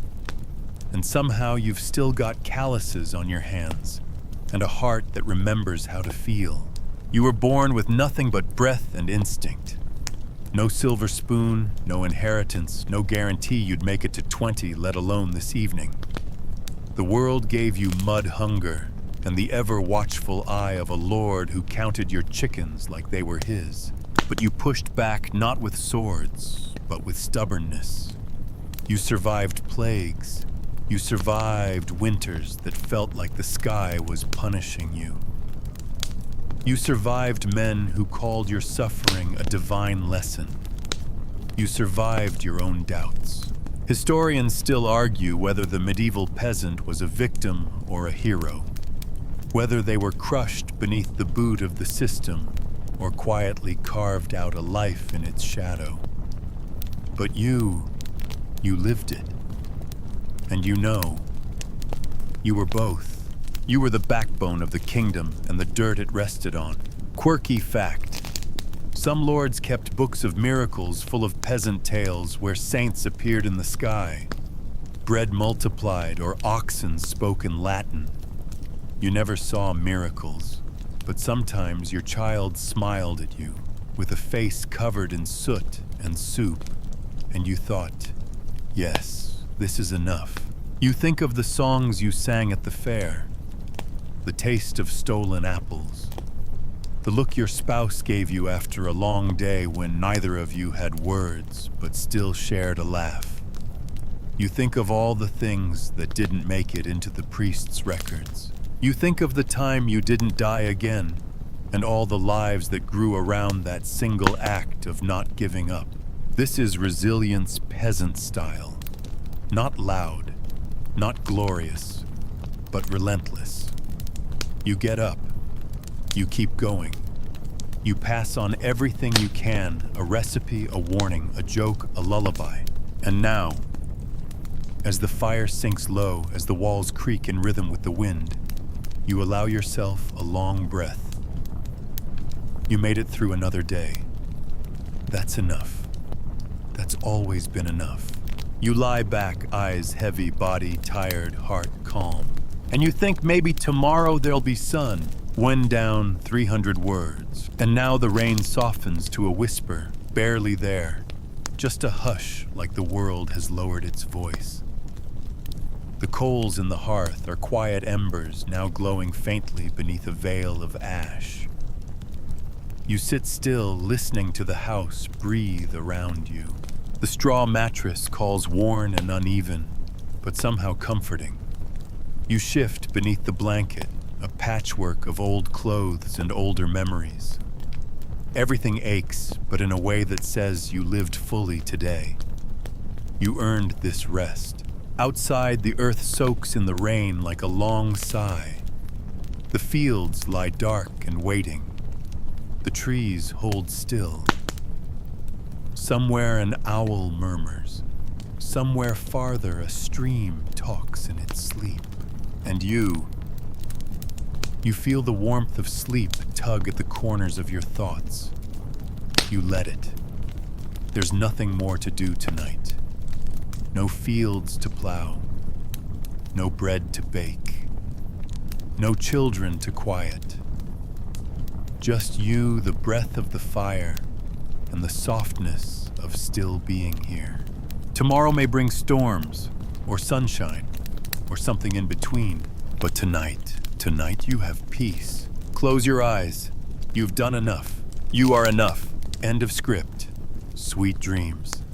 And somehow you've still got calluses on your hands and a heart that remembers how to feel. You were born with nothing but breath and instinct. No silver spoon, no inheritance, no guarantee you'd make it to 20, let alone this evening. The world gave you mud hunger and the ever-watchful eye of a lord who counted your chickens like they were his. But you pushed back not with swords, but with stubbornness. You survived plagues. You survived winters that felt like the sky was punishing you. You survived men who called your suffering a divine lesson. You survived your own doubts. Historians still argue whether the medieval peasant was a victim or a hero, whether they were crushed beneath the boot of the system or quietly carved out a life in its shadow. But you lived it. And you know, you were both. You were the backbone of the kingdom and the dirt it rested on. Quirky fact. Some lords kept books of miracles full of peasant tales where saints appeared in the sky, bread multiplied, or oxen spoke in Latin. You never saw miracles, but sometimes your child smiled at you with a face covered in soot and soup, and you thought, yes, this is enough. You think of the songs you sang at the fair, the taste of stolen apples, the look your spouse gave you after a long day when neither of you had words but still shared a laugh. You think of all the things that didn't make it into the priest's records. You think of the time you didn't die again and all the lives that grew around that single act of not giving up. This is resilience peasant style. Not loud, not glorious, but relentless. You get up. You keep going. You pass on everything you can, a recipe, a warning, a joke, a lullaby. And now, as the fire sinks low, as the walls creak in rhythm with the wind, you allow yourself a long breath. You made it through another day. That's enough. That's always been enough. You lie back, eyes heavy, body tired, heart calm. And you think maybe tomorrow there'll be sun. Wind down 300 words. And now the rain softens to a whisper, barely there. Just a hush like the world has lowered its voice. The coals in the hearth are quiet embers now glowing faintly beneath a veil of ash. You sit still, listening to the house breathe around you. The straw mattress calls worn and uneven, but somehow comforting. You shift beneath the blanket, a patchwork of old clothes and older memories. Everything aches, but in a way that says you lived fully today. You earned this rest. Outside, the earth soaks in the rain like a long sigh. The fields lie dark and waiting. The trees hold still. Somewhere an owl murmurs. Somewhere farther a stream talks in its sleep. And you feel the warmth of sleep tug at the corners of your thoughts. You let it. There's nothing more to do tonight. No fields to plow. No bread to bake. No children to quiet. Just you, the breath of the fire, and the softness of still being here. Tomorrow may bring storms, or sunshine, or something in between. But tonight you have peace. Close your eyes. You've done enough. You are enough. End of script. Sweet dreams.